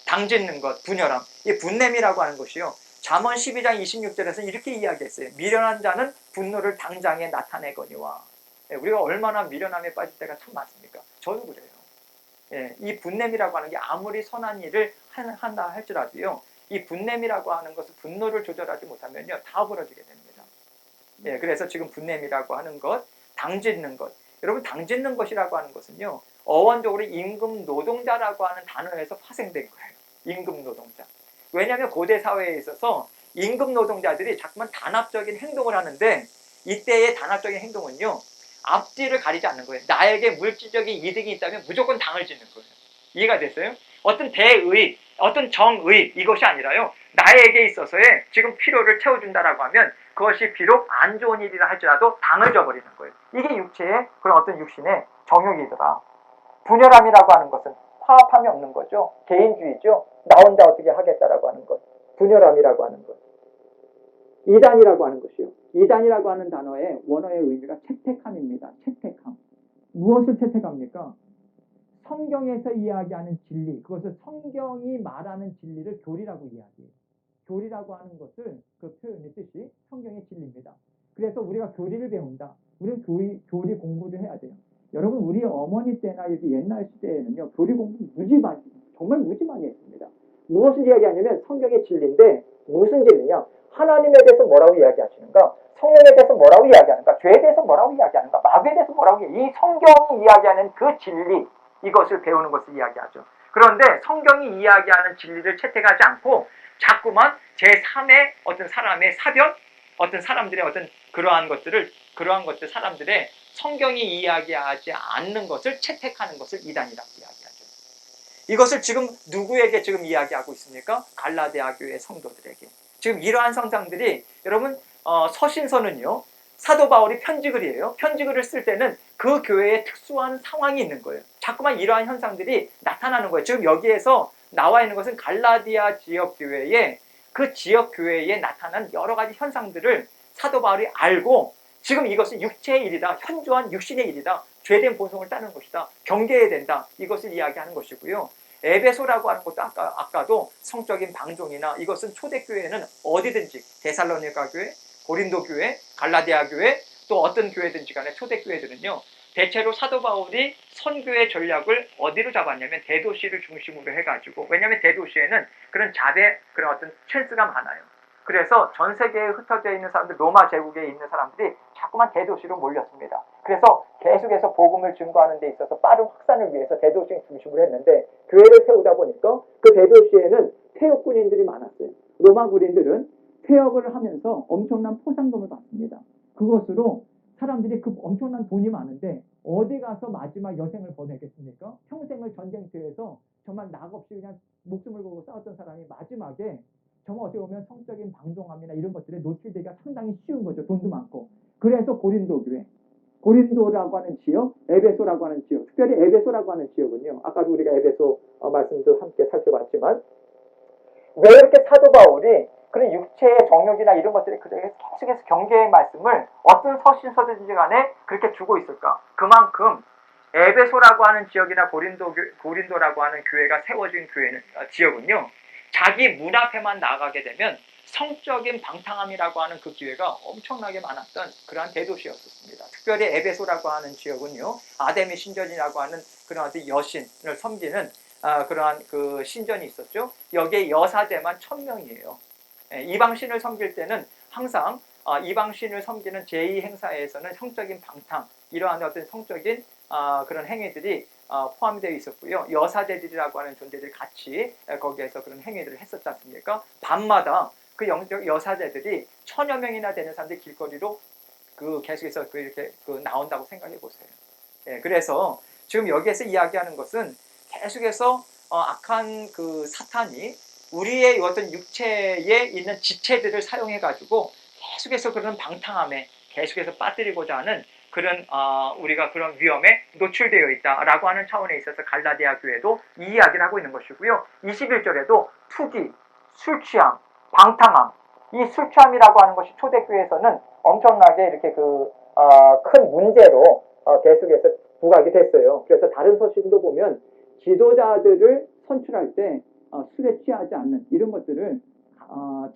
당짓는 것, 분열함. 이 분냄이라고 하는 것이요. 잠언 12장 26절에서 이렇게 이야기했어요. 미련한 자는 분노를 당장에 나타내거니와. 우리가 얼마나 미련함에 빠질 때가 참 많습니까? 저도 그래요. 이 분냄이라고 하는 게 아무리 선한 일을 한다 할지라도요. 이 분냄이라고 하는 것은 분노를 조절하지 못하면요. 다 벌어지게 됩니다. 그래서 지금 분냄이라고 하는 것, 당짓는 것. 여러분 당짓는 것이라고 하는 것은요. 어원적으로 임금 노동자라고 하는 단어에서 파생된 거예요. 임금 노동자. 왜냐하면 고대 사회에 있어서 임금 노동자들이 자꾸만 단합적인 행동을 하는데 이때의 단합적인 행동은요. 앞뒤를 가리지 않는 거예요. 나에게 물질적인 이득이 있다면 무조건 당을 짓는 거예요. 이해가 됐어요? 어떤 대의, 어떤 정의 이것이 아니라요. 나에게 있어서의 지금 필요를 채워준다라고 하면 그것이 비록 안 좋은 일이라 할지라도 당을 줘버리는 거예요. 이게 육체의 그런 어떤 육신의 정욕이더라. 분열함이라고 하는 것은 화합함이 없는 거죠. 개인주의죠. 나 혼자 어떻게 하겠다라고 하는 것. 분열함이라고 하는 것. 이단이라고 하는 것이요. 이단이라고 하는 단어의 원어의 의미가 채택함입니다. 채택함. 무엇을 채택합니까? 성경에서 이야기하는 진리, 그것을 성경이 말하는 진리를 교리라고 이야기해요. 교리라고 하는 것을 그 표현의 뜻이 성경의 진리입니다. 그래서 우리가 교리를 배운다. 우리는 교리 공부를 해야 돼요. 여러분 우리 어머니 때나 이렇게 옛날 시대에는요. 교리 공부 정말 무지 많이 했습니다. 무엇을 이야기하냐면 성경의 진리인데 무슨 진리냐? 하나님에 대해서 뭐라고 이야기하시는가? 성령에 대해서 뭐라고 이야기하는가? 죄에 대해서 뭐라고 이야기하는가? 마귀에 대해서 뭐라고 이 성경이 이야기하는 그 진리 이것을 배우는 것을 이야기하죠. 그런데 성경이 이야기하는 진리를 채택하지 않고 자꾸만 제3의 어떤 사람의 사변, 어떤 사람들의 어떤 그러한 것들 사람들의 성경이 이야기하지 않는 것을 채택하는 것을 이단이라고 이야기하죠. 이것을 지금 누구에게 지금 이야기하고 있습니까? 갈라디아 교회 성도들에게. 지금 이러한 성장들이 여러분 서신서는요. 사도 바울이 편지글이에요. 편지글을 쓸 때는 그 교회에 특수한 상황이 있는 거예요. 자꾸만 이러한 현상들이 나타나는 거예요. 지금 여기에서 나와 있는 것은 갈라디아 지역 교회에 그 지역 교회에 나타난 여러 가지 현상들을 사도 바울이 알고 지금 이것은 육체의 일이다. 현저한 육신의 일이다. 죄된 본성을 따르는 것이다. 경계해야 된다. 이것을 이야기하는 것이고요. 에베소라고 하는 것도 아까도 성적인 방종이나 이것은 초대교회는 어디든지 데살로니가 교회, 고린도 교회, 갈라디아 교회 또 어떤 교회든지 간에 초대교회들은요. 대체로 사도 바울이 선교의 전략을 어디로 잡았냐면 대도시를 중심으로 해가지고 왜냐하면 대도시에는 그런 그런 어떤 찬스가 많아요. 그래서 전 세계에 흩어져 있는 사람들, 로마 제국에 있는 사람들이 자꾸만 대도시로 몰렸습니다. 그래서 계속해서 복음을 증거하는 데 있어서 빠른 확산을 위해서 대도시 중심으로 했는데 교회를 세우다 보니까 그 대도시에는 퇴역군인들이 많았어요. 로마 군인들은 퇴역을 하면서 엄청난 포상금을 받습니다. 그것으로 사람들이 그 엄청난 돈이 많은데 어디 가서 마지막 여생을 보내겠습니까? 평생을 전쟁터에서 정말 낙 없이 그냥 목숨을 걸고 싸웠던 사람이 마지막에 정말 어떻게 보면 성적인 방종함이나 이런 것들에 노출되기가 상당히 쉬운 거죠. 돈도 많고. 그래서 고린도 교회, 고린도라고 하는 지역, 에베소라고 하는 지역, 특별히 에베소라고 하는 지역은요. 아까도 우리가 에베소 말씀도 함께 살펴봤지만 왜 이렇게 사도 바울이 그런 육체의 정욕이나 이런 것들이 계속해서 경계의 말씀을 어떤 서신서든지 간에 그렇게 주고 있을까? 그만큼 에베소라고 하는 지역이나 고린도라고 하는 교회가 세워진 지역은요. 자기 문 앞에만 나가게 되면 성적인 방탕함이라고 하는 그 기회가 엄청나게 많았던 그러한 대도시였습니다. 특별히 에베소라고 하는 지역은요. 아데미 신전이라고 하는 그런 어떤 여신을 섬기는 그러한 그 신전이 있었죠. 여기에 여사제만 1000명이에요. 이방신을 섬길 때는 항상 이방신을 섬기는 제2행사에서는 성적인 방탕, 이러한 어떤 성적인 그런 행위들이 포함이 되어 있었고요. 여사제들이라고 하는 존재들이 같이 거기에서 그런 행위들을 했었지 않습니까? 밤마다 그 여사제들이 1000여 명이나 되는 사람들이 길거리로 계속해서 이렇게 나온다고 생각해 보세요. 그래서 지금 여기에서 이야기하는 것은 계속해서 악한 그 사탄이 우리의 어떤 육체에 있는 지체들을 사용해 가지고 계속해서 그런 방탕함에 계속해서 빠뜨리고자 하는 그런 우리가 그런 위험에 노출되어 있다라고 하는 차원에 있어서 갈라디아 교회도 이 이야기를 하고 있는 것이고요. 21절에도 투기, 술취함, 방탕함, 이 술취함이라고 하는 것이 초대교회에서는 엄청나게 이렇게 큰 문제로 계속해서 부각이 됐어요. 그래서 다른 서신도 보면 지도자들을 선출할 때 술에 취하지 않는 이런 것들을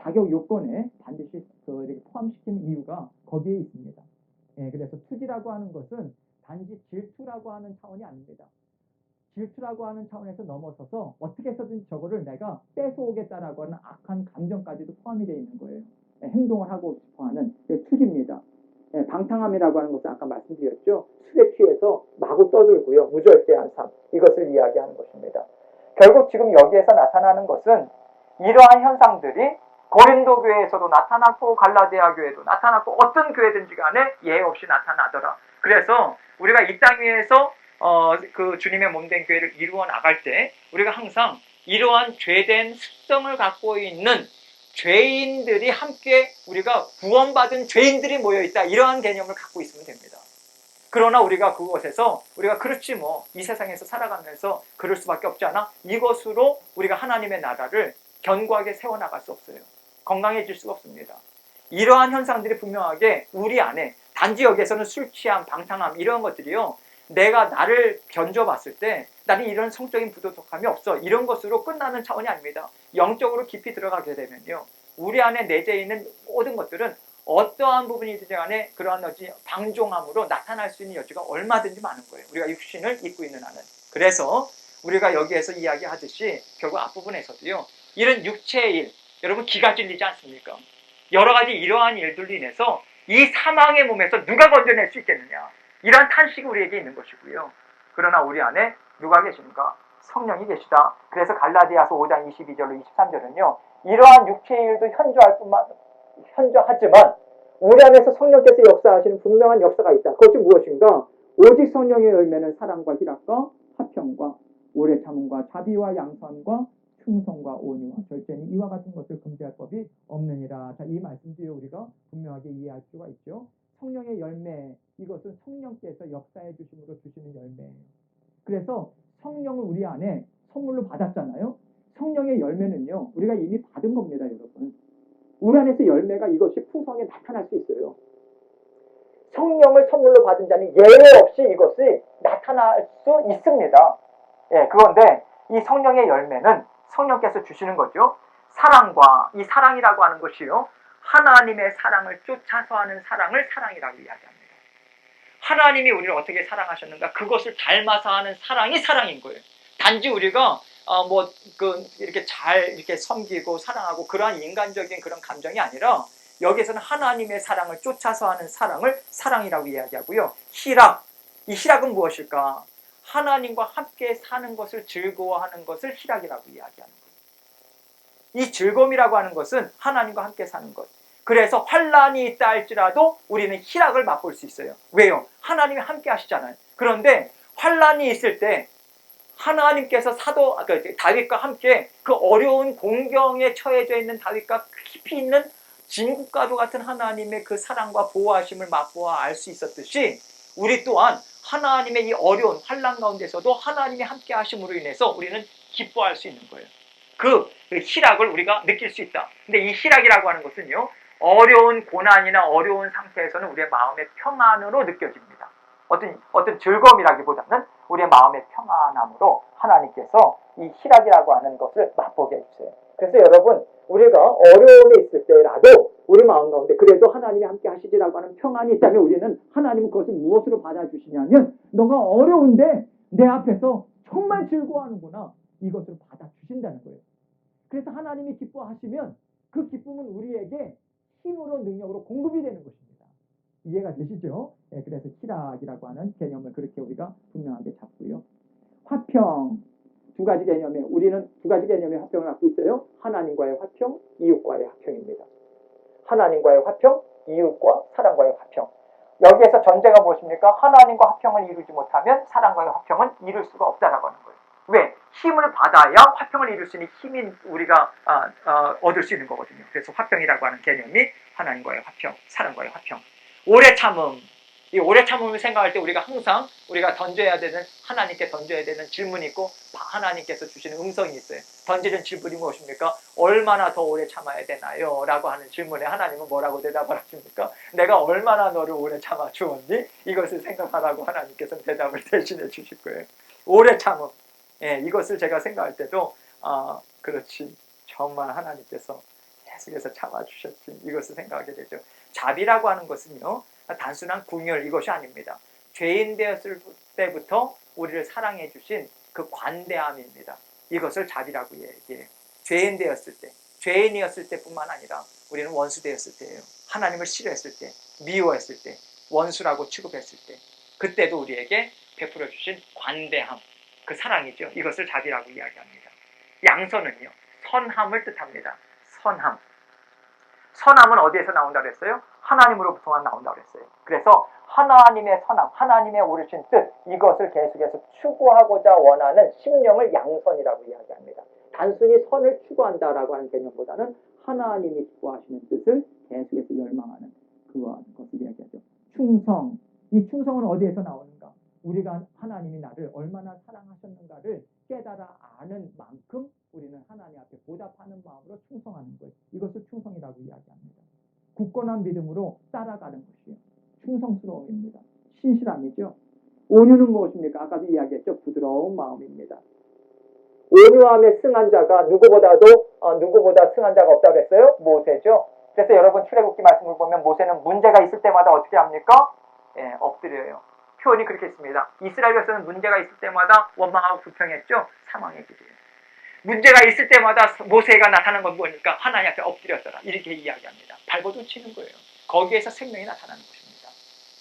자격 요건에 반드시 이렇게 포함시키는 이유가 거기에 있습니다. 그래서 투기라고 하는 것은 단지 질투라고 하는 차원이 아닙니다. 질투라고 하는 차원에서 넘어서서 어떻게 해서든지 저거를 내가 뺏어오겠다라고 하는 악한 감정까지도 포함이 되어 있는 거예요. 행동을 하고 싶어하는 투기입니다. 방탕함이라고 하는 것은 아까 말씀드렸죠. 술에 취해서 마구 떠들고요. 무절제한 삶, 이것을 이야기하는 것입니다. 결국 지금 여기에서 나타나는 것은 이러한 현상들이 고린도 교회에서도 나타났고 갈라디아 교회도 나타났고 어떤 교회든지 간에 예외 없이 나타나더라. 그래서 우리가 이 땅 위에서 그 주님의 몸된 교회를 이루어 나갈 때 우리가 항상 이러한 죄된 습성을 갖고 있는 죄인들이 함께 우리가 구원받은 죄인들이 모여있다, 이러한 개념을 갖고 있으면 됩니다. 그러나 우리가 그곳에서 우리가 그렇지 뭐 이 세상에서 살아가면서 그럴 수밖에 없지 않아? 이것으로 우리가 하나님의 나라를 견고하게 세워나갈 수 없어요. 건강해질 수가 없습니다. 이러한 현상들이 분명하게 우리 안에, 단지 여기에서는 술 취함, 방탕함 이런 것들이요, 내가 나를 견져봤을 때 나는 이런 성적인 부도덕함이 없어, 이런 것으로 끝나는 차원이 아닙니다. 영적으로 깊이 들어가게 되면요, 우리 안에 내재해 있는 모든 것들은 어떠한 부분이든 간에 그러한 방종함으로 나타날 수 있는 여지가 얼마든지 많은 거예요. 우리가 육신을 입고 있는 한은. 그래서 우리가 여기에서 이야기하듯이 결국 앞부분에서도요, 이런 육체의 일, 여러분 기가 찔리지 않습니까? 여러 가지 이러한 일들로 인해서 이 사망의 몸에서 누가 건져낼 수 있겠느냐, 이러한 탄식이 우리에게 있는 것이고요. 그러나 우리 안에 누가 계십니까? 성령이 계시다. 그래서 갈라디아서 5장 22절로 23절은요, 이러한 육체의 일도 현저하지만 우리 안에서 성령께서 역사하시는 분명한 역사가 있다. 그것이 무엇인가? 오직 성령의 열매는 사랑과 희락과 화평과 오래 참음과 자비와 양선과 충성과 온유와 절제니 이와 같은 것을 금지할 법이 없느니라. 자, 이 말씀도 우리가 분명하게 이해할 수가 있죠. 성령의 열매, 이것은 성령께서 역사해 주심으로 주시는 열매예요. 그래서 성령을 우리 안에 선물로 받았잖아요. 성령의 열매는요, 우리가 이미 받은 겁니다, 여러분. 우리 안에서 열매가 이것이 풍성하게 나타날 수 있어요. 성령을 선물로 받은 자는 예외 없이 이것이 나타날 수 있습니다. 그런데 이 성령의 열매는 성령께서 주시는 거죠. 사랑과, 이 사랑이라고 하는 것이요, 하나님의 사랑을 쫓아서 하는 사랑을 사랑이라고 이야기합니다. 하나님이 우리를 어떻게 사랑하셨는가, 그것을 닮아서 하는 사랑이 사랑인 거예요. 단지 우리가 이렇게 잘 이렇게 섬기고 사랑하고 그러한 인간적인 그런 감정이 아니라 여기에서는 하나님의 사랑을 쫓아서 하는 사랑을 사랑이라고 이야기하고요. 희락, 이 희락은 무엇일까? 하나님과 함께 사는 것을 즐거워하는 것을 희락이라고 이야기하는 거예요. 이 즐거움이라고 하는 것은 하나님과 함께 사는 것. 그래서 환난이 있다 할지라도 우리는 희락을 맛볼 수 있어요. 왜요? 하나님이 함께 하시잖아요. 그런데 환난이 있을 때 하나님께서 다윗과 함께 그 어려운 공경에 처해져 있는 다윗과 깊이 있는 진국과도 같은 하나님의 그 사랑과 보호하심을 맛보아 알 수 있었듯이 우리 또한 하나님의 이 어려운 환난 가운데서도 하나님이 함께 하심으로 인해서 우리는 기뻐할 수 있는 거예요. 그 희락을 우리가 느낄 수 있다. 근데 이 희락이라고 하는 것은요, 어려운 고난이나 어려운 상태에서는 우리의 마음의 평안으로 느껴집니다. 어떤 즐거움이라기보다는 우리의 마음의 평안함으로 하나님께서 이 희락이라고 하는 것을 맛보게 해주세요. 그래서 여러분, 우리가 어려움에 있을 때라도 우리 마음 가운데 그래도 하나님이 함께 하시지라고 하는 평안이 있다면 우리는 하나님은 그것을 무엇으로 받아주시냐면 너가 어려운데 내 앞에서 정말 즐거워하는구나, 이것을 받아주신다는 거예요. 그래서 하나님이 기뻐하시면 그 기쁨은 우리에게 힘으로 능력으로 공급이 되는 것입니다. 이해가 되시죠? 네, 그래서 희락이라고 하는 개념을 그렇게 우리가 분명하게 잡고요. 화평, 두 가지 개념에 우리는 두 가지 개념의 화평을 갖고 있어요. 하나님과의 화평, 이웃과의 화평입니다. 하나님과의 화평, 이웃과 사랑과의 화평. 여기에서 전제가 무엇입니까? 하나님과 화평을 이루지 못하면 사랑과의 화평은 이룰 수가 없다라고 하는 거예요. 왜? 힘을 받아야 화평을 이룰 수 있는 힘인 우리가 얻을 수 있는 거거든요. 그래서 화평이라고 하는 개념이 하나님과의 화평, 사랑과의 화평. 오래 참음. 이 오래 참음을 생각할 때 우리가 항상 우리가 던져야 되는, 하나님께 던져야 되는 질문이 있고 하나님께서 주시는 음성이 있어요. 던지는 질문이 무엇입니까? 얼마나 더 오래 참아야 되나요? 라고 하는 질문에 하나님은 뭐라고 대답을 하십니까? 내가 얼마나 너를 오래 참아 주었니? 이것을 생각하라고 하나님께서는 대답을 대신해 주실 거예요. 오래 참음. 예, 이것을 제가 생각할 때도 그렇지, 정말 하나님께서 계속해서 참아주셨지, 이것을 생각하게 되죠. 자비라고 하는 것은요, 단순한 궁율, 이것이 아닙니다. 죄인 되었을 때부터 우리를 사랑해 주신 그 관대함입니다. 이것을 자비라고 얘기해요. 죄인 되었을 때, 죄인이었을 때뿐만 아니라 우리는 원수 되었을 때예요. 하나님을 싫어했을 때, 미워했을 때, 원수라고 취급했을 때, 그때도 우리에게 베풀어 주신 관대함, 그 사랑이죠. 이것을 자비라고 이야기합니다. 양선은요, 선함을 뜻합니다. 선함. 선함은 어디에서 나온다고 했어요? 하나님으로부터만 나온다고 했어요. 그래서 하나님의 선함, 하나님의 오르신 뜻, 이것을 계속해서 추구하고자 원하는 심령을 양선이라고 이야기합니다. 단순히 선을 추구한다라고 하는 개념보다는 하나님이 기뻐하시는 뜻을 계속해서 열망하는 그것을 이야기하죠. 충성. 이 충성은 어디에서 나오는가? 우리가 하나님이 나를 얼마나 사랑하셨는가를 깨달아 아는 만큼 우리는 하나님 앞에 보답하는 마음으로 충성하는 거예요. 이것을 충성이라고 이야기합니다. 굳건한 믿음으로 따라가는 것이요, 충성스러움입니다. 신실함이죠. 온유는 무엇입니까? 아까도 이야기했죠. 부드러운 마음입니다. 온유함에 승한 자가 누구보다 승한 자가 없다고 했어요? 모세죠. 그래서 여러분 출애굽기 말씀을 보면 모세는 문제가 있을 때마다 어떻게 합니까? 예, 엎드려요. 표현이 그렇게 있습니다. 이스라엘 백성은 문제가 있을 때마다 원망하고 불평했죠. 사망의 길이에요. 문제가 있을 때마다 모세가 나타난 건 뭐니까? 하나님 앞에 엎드렸더라, 이렇게 이야기합니다. 발버둥 치는 거예요. 거기에서 생명이 나타나는 것입니다.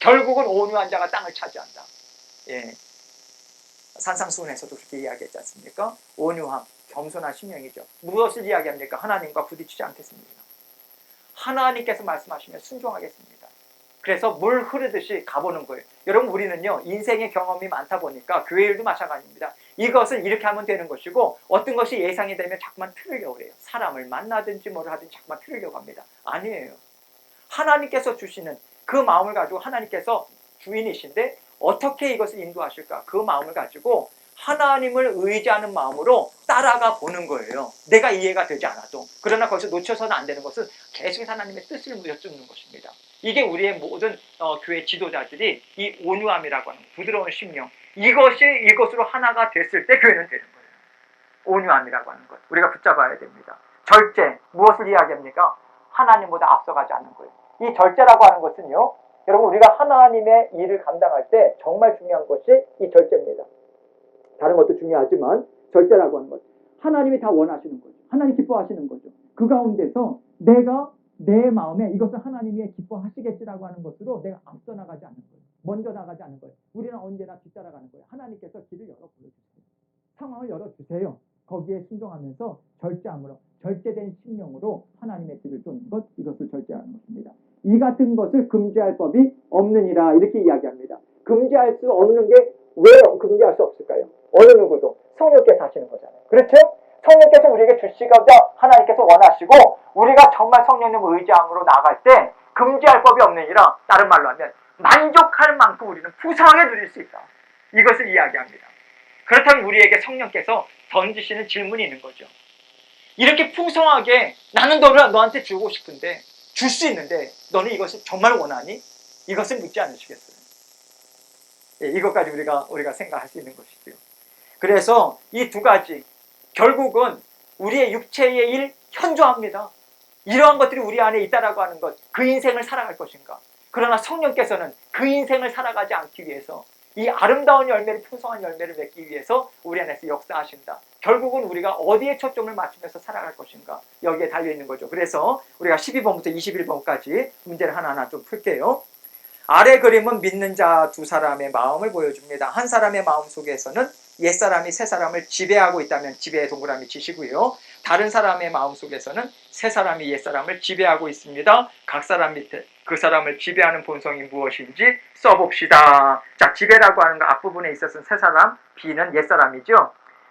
결국은 온유한 자가 땅을 차지한다. 예, 산상수훈에서도 그렇게 이야기했지 않습니까? 온유함, 겸손한 심령이죠. 무엇을 이야기합니까? 하나님과 부딪히지 않겠습니다. 하나님께서 말씀하시면 순종하겠습니다. 그래서 물 흐르듯이 가보는 거예요. 여러분, 우리는요, 인생의 경험이 많다 보니까 교회 일도 마찬가지입니다. 이것을 이렇게 하면 되는 것이고, 어떤 것이 예상이 되면 자꾸만 틀으려고 그래요. 사람을 만나든지 뭐를 하든지 자꾸만 틀으려고 합니다. 아니에요. 하나님께서 주시는 그 마음을 가지고, 하나님께서 주인이신데 어떻게 이것을 인도하실까? 그 마음을 가지고 하나님을 의지하는 마음으로 따라가 보는 거예요. 내가 이해가 되지 않아도. 그러나 거기서 놓쳐서는 안 되는 것은 계속해서 하나님의 뜻을 묻어주는 것입니다. 이게 우리의 모든 교회 지도자들이 이 온유함이라고 하는 부드러운 심령, 이것으로 하나가 됐을 때 교회는 되는 거예요. 온유함이라고 하는 것, 우리가 붙잡아야 됩니다. 절제, 무엇을 이야기합니까? 하나님보다 앞서가지 않는 거예요. 이 절제라고 하는 것은요, 여러분, 우리가 하나님의 일을 감당할 때 정말 중요한 것이 이 절제입니다. 다른 것도 중요하지만 절제라고 하는 것, 하나님이 다 원하시는 거죠. 하나님 기뻐하시는 거죠. 그 가운데서 내가 내 마음에 이것을 하나님이 기뻐하시겠지라고 하는 것으로 내가 앞서 나가지 않는 거예요. 먼저 나가지 않는 거예요. 우리는 언제나 뒤따라가는 거예요. 하나님께서 길을 열어 보여주세요. 상황을 열어주세요. 거기에 순종하면서 절제함으로, 절제된 심령으로 하나님의 길을 쫓는 것, 이것을 절제하는 것입니다. 이 같은 것을 금지할 법이 없느니라 이렇게 이야기합니다. 금지할 수 없는 게 왜 금지할 수 없을까요? 어느 누구도 성령께서 하시는 거잖아요. 그렇죠? 성령께서 우리에게 주시고자 하나님께서 원하시고 우리가 정말 성령님을 의지함으로 나갈 때 금지할 법이 없느니라, 다른 말로 하면 만족할 만큼 우리는 풍성하게 누릴 수 있다. 이것을 이야기합니다. 그렇다면 우리에게 성령께서 던지시는 질문이 있는 거죠. 이렇게 풍성하게 나는 너를 너한테 주고 싶은데, 줄 수 있는데 너는 이것을 정말 원하니? 이것을 묻지 않으시겠어요? 예, 이것까지 우리가 생각할 수 있는 것이고요. 그래서 이 두 가지 결국은 우리의 육체의 일 현저합니다. 이러한 것들이 우리 안에 있다라고 하는 것, 그 인생을 살아갈 것인가? 그러나 성령께서는 그 인생을 살아가지 않기 위해서 이 아름다운 열매를, 풍성한 열매를 맺기 위해서 우리 안에서 역사하신다. 결국은 우리가 어디에 초점을 맞추면서 살아갈 것인가, 여기에 달려있는 거죠. 그래서 우리가 12번부터 21번까지 문제를 하나하나 좀 풀게요. 아래 그림은 믿는 자 두 사람의 마음을 보여줍니다. 한 사람의 마음 속에서는 옛사람이 새사람을 지배하고 있다면 지배의 동그라미 치시고요. 다른 사람의 마음 속에서는 새사람이 옛사람을 지배하고 있습니다. 각 사람 밑에 그 사람을 지배하는 본성이 무엇인지 써봅시다. 자, 지배라고 하는 거 앞부분에 있어서는 새사람, B는 옛사람이죠.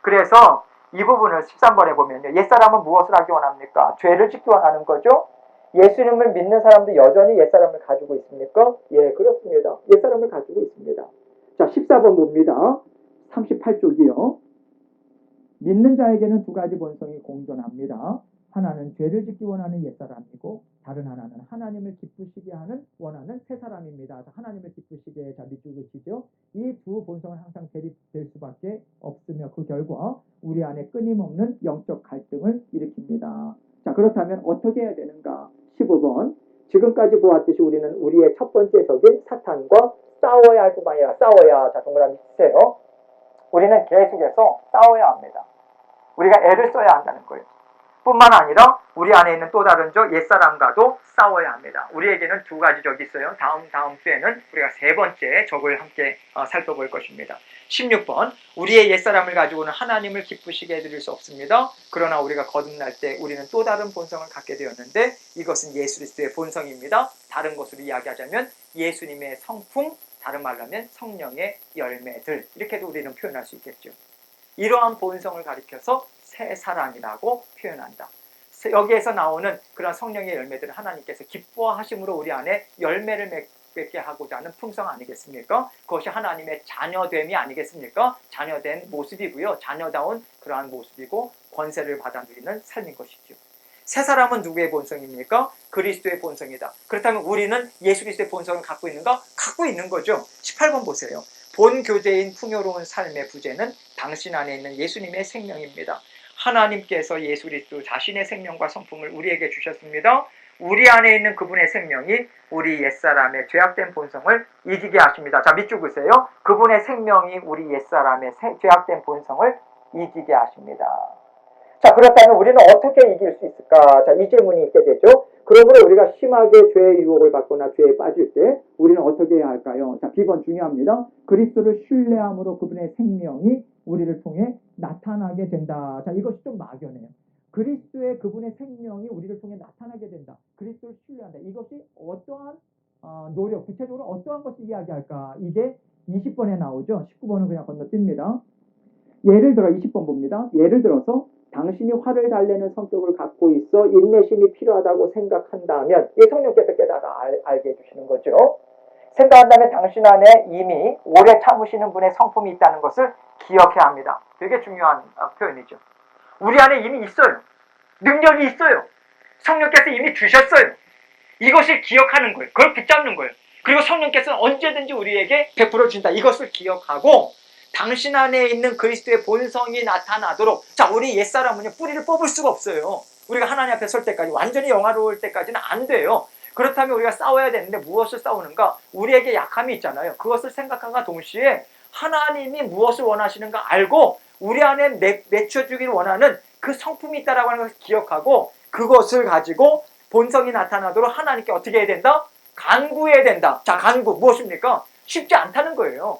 그래서 이 부분을 13번에 보면요. 옛사람은 무엇을 하기 원합니까? 죄를 짓기 원하는 거죠. 예수님을 믿는 사람도 여전히 옛사람을 가지고 있습니까? 예, 그렇습니다. 옛사람을 가지고 있습니다. 자, 14번 봅니다. 38쪽이요. 믿는 자에게는 두 가지 본성이 공존합니다. 하나는 죄를 짓기 원하는 옛사람이고 다른 하나는 하나님을 기쁘시게 하는 원하는 새사람입니다. 하나님을 기쁘시게, 자, 밑줄으시죠. 이 두 본성은 항상 대립될 수밖에 없으며 그 결과 우리 안에 끊임없는 영적 갈등을 일으킵니다. 자, 그렇다면 어떻게 해야 되는가? 15번. 지금까지 보았듯이 우리는 우리의 첫 번째 적인 사탄과 싸워야 할 뿐만 아니라 싸워야, 자, 동그라미 치세요. 우리는 계속해서 싸워야 합니다. 우리가 애를 써야 한다는 거예요. 뿐만 아니라 우리 안에 있는 또 다른 적, 옛사람과도 싸워야 합니다. 우리에게는 두 가지 적이 있어요. 다음 주에는 우리가 세 번째 적을 함께 살펴볼 것입니다. 16번. 우리의 옛사람을 가지고는 하나님을 기쁘시게 해드릴 수 없습니다. 그러나 우리가 거듭날 때 우리는 또 다른 본성을 갖게 되었는데 이것은 예수 그리스도의 본성입니다. 다른 것으로 이야기하자면 예수님의 성품, 다른 말로 하면 성령의 열매들, 이렇게도 우리는 표현할 수 있겠죠. 이러한 본성을 가리켜서 새 사람이라고 표현한다. 여기에서 나오는 그런 성령의 열매들을 하나님께서 기뻐하심으로 우리 안에 열매를 맺게 하고자 하는 품성 아니겠습니까? 그것이 하나님의 자녀됨이 아니겠습니까? 자녀된 모습이고요. 자녀다운 그러한 모습이고 권세를 받아 누리는 삶인 것이죠. 새 사람은 누구의 본성입니까? 그리스도의 본성이다. 그렇다면 우리는 예수 그리스도의 본성을 갖고 있는가? 갖고 있는 거죠. 18번 보세요. 본 교제인 풍요로운 삶의 부재는 당신 안에 있는 예수님의 생명입니다. 하나님께서 예수 그리스도 자신의 생명과 성품을 우리에게 주셨습니다. 우리 안에 있는 그분의 생명이 우리 옛사람의 죄악된 본성을 이기게 하십니다. 자, 밑줄 그으세요. 그분의 생명이 우리 옛사람의 죄악된 본성을 이기게 하십니다. 자, 그렇다면 우리는 어떻게 이길 수 있을까? 자, 이 질문이 있게 되죠. 그러므로 우리가 심하게 죄의 유혹을 받거나 죄에 빠질 때 우리는 어떻게 해야 할까요? 자, B번 중요합니다. 그리스도를 신뢰함으로 그분의 생명이 우리를 통해 나타나게 된다. 자, 이것이 좀 막연해요. 그리스도의 그분의 생명이 우리를 통해 나타나게 된다. 그리스도를 신뢰한다. 이것이 어떠한 노력, 구체적으로 어떠한 것을 이야기할까? 이게 20번에 나오죠. 19번은 그냥 건너뜁니다. 예를 들어 20번 봅니다. 예를 들어서 당신이 화를 달래는 성격을 갖고 있어 인내심이 필요하다고 생각한다면, 이 성령께서 깨달아 알게 해주시는 거죠. 생각한다면 당신 안에 이미 오래 참으시는 분의 성품이 있다는 것을 기억해야 합니다. 되게 중요한 표현이죠. 우리 안에 이미 있어요. 능력이 있어요. 성령께서 이미 주셨어요. 이것을 기억하는 거예요. 그걸 붙잡는 거예요. 그리고 성령께서는 언제든지 우리에게 베풀어 준다. 이것을 기억하고 당신 안에 있는 그리스도의 본성이 나타나도록, 자, 우리 옛사람은요, 뿌리를 뽑을 수가 없어요. 우리가 하나님 앞에 설 때까지, 완전히 영화로울 때까지는 안 돼요. 그렇다면 우리가 싸워야 되는데 무엇을 싸우는가? 우리에게 약함이 있잖아요. 그것을 생각함과 동시에 하나님이 무엇을 원하시는가 알고 우리 안에 맺혀주길 원하는 그 성품이 있다라고 하는 것을 기억하고 그것을 가지고 본성이 나타나도록 하나님께 어떻게 해야 된다? 간구해야 된다. 자, 간구 무엇입니까? 쉽지 않다는 거예요.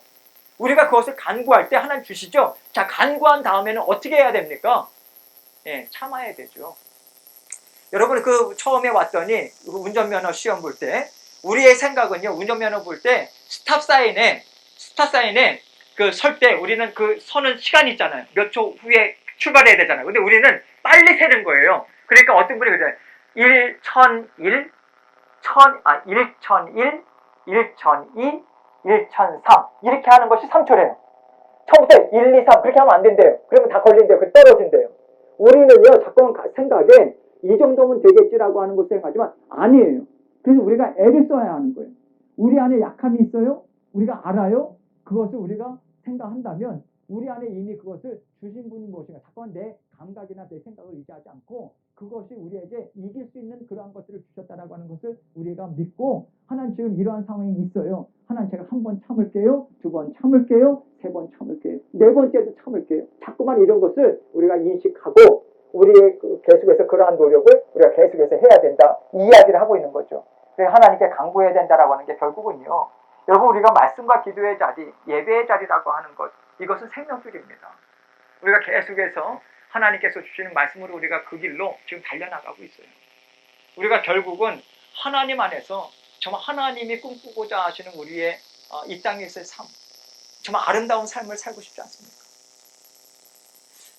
우리가 그것을 간구할 때 하나님 주시죠. 자, 간구한 다음에는 어떻게 해야 됩니까? 예, 참아야 되죠. 여러분 그 처음에 왔더니 운전면허 시험 볼 때 우리의 생각은요, 운전면허 볼 때 스탑 사인에 그 설 때 우리는 그 서는 시간이 있잖아요. 몇 초 후에 출발해야 되잖아요. 근데 우리는 빨리 세는 거예요. 그러니까 어떤 분이 그래요. 1001, 1001, 1002, 1003 이렇게 하는 것이 3초래요. 처음부터 1, 2, 3 그렇게 하면 안 된대요. 그러면 다 걸린대요. 그 떨어진대요. 우리는요, 자꾸만 생각에 이 정도면 되겠지라고 하는 것을 생각하지만 아니에요. 그래서 우리가 애를 써야 하는 거예요. 우리 안에 약함이 있어요. 우리가 알아요. 그것을 우리가 생각한다면 우리 안에 이미 그것을 주신 분이 무엇인가. 자꾸만 내 감각이나 내 생각을 의지하지 않고 그것이 우리에게 이길 수 있는 그러한 것들을 주셨다라고 하는 것을 우리가 믿고 하나님 지금 이러한 상황이 있어요. 하나님 제가 한 번 참을게요. 두 번 참을게요. 세 번 참을게요. 네 번째도 참을게요. 자꾸만 이런 것을 우리가 인식하고 우리의 계속해서 그러한 노력을 우리가 계속해서 해야 된다. 이 이야기를 하고 있는 거죠. 그래서 하나님께 간구해야 된다라고 하는 게 결국은요. 여러분 우리가 말씀과 기도의 자리, 예배의 자리라고 하는 것 이것은 생명줄입니다. 우리가 계속해서 하나님께서 주시는 말씀으로 우리가 그 길로 지금 달려나가고 있어요. 우리가 결국은 하나님 안에서 정말 하나님이 꿈꾸고자 하시는 우리의 이 땅에서의 삶, 정말 아름다운 삶을 살고 싶지 않습니까?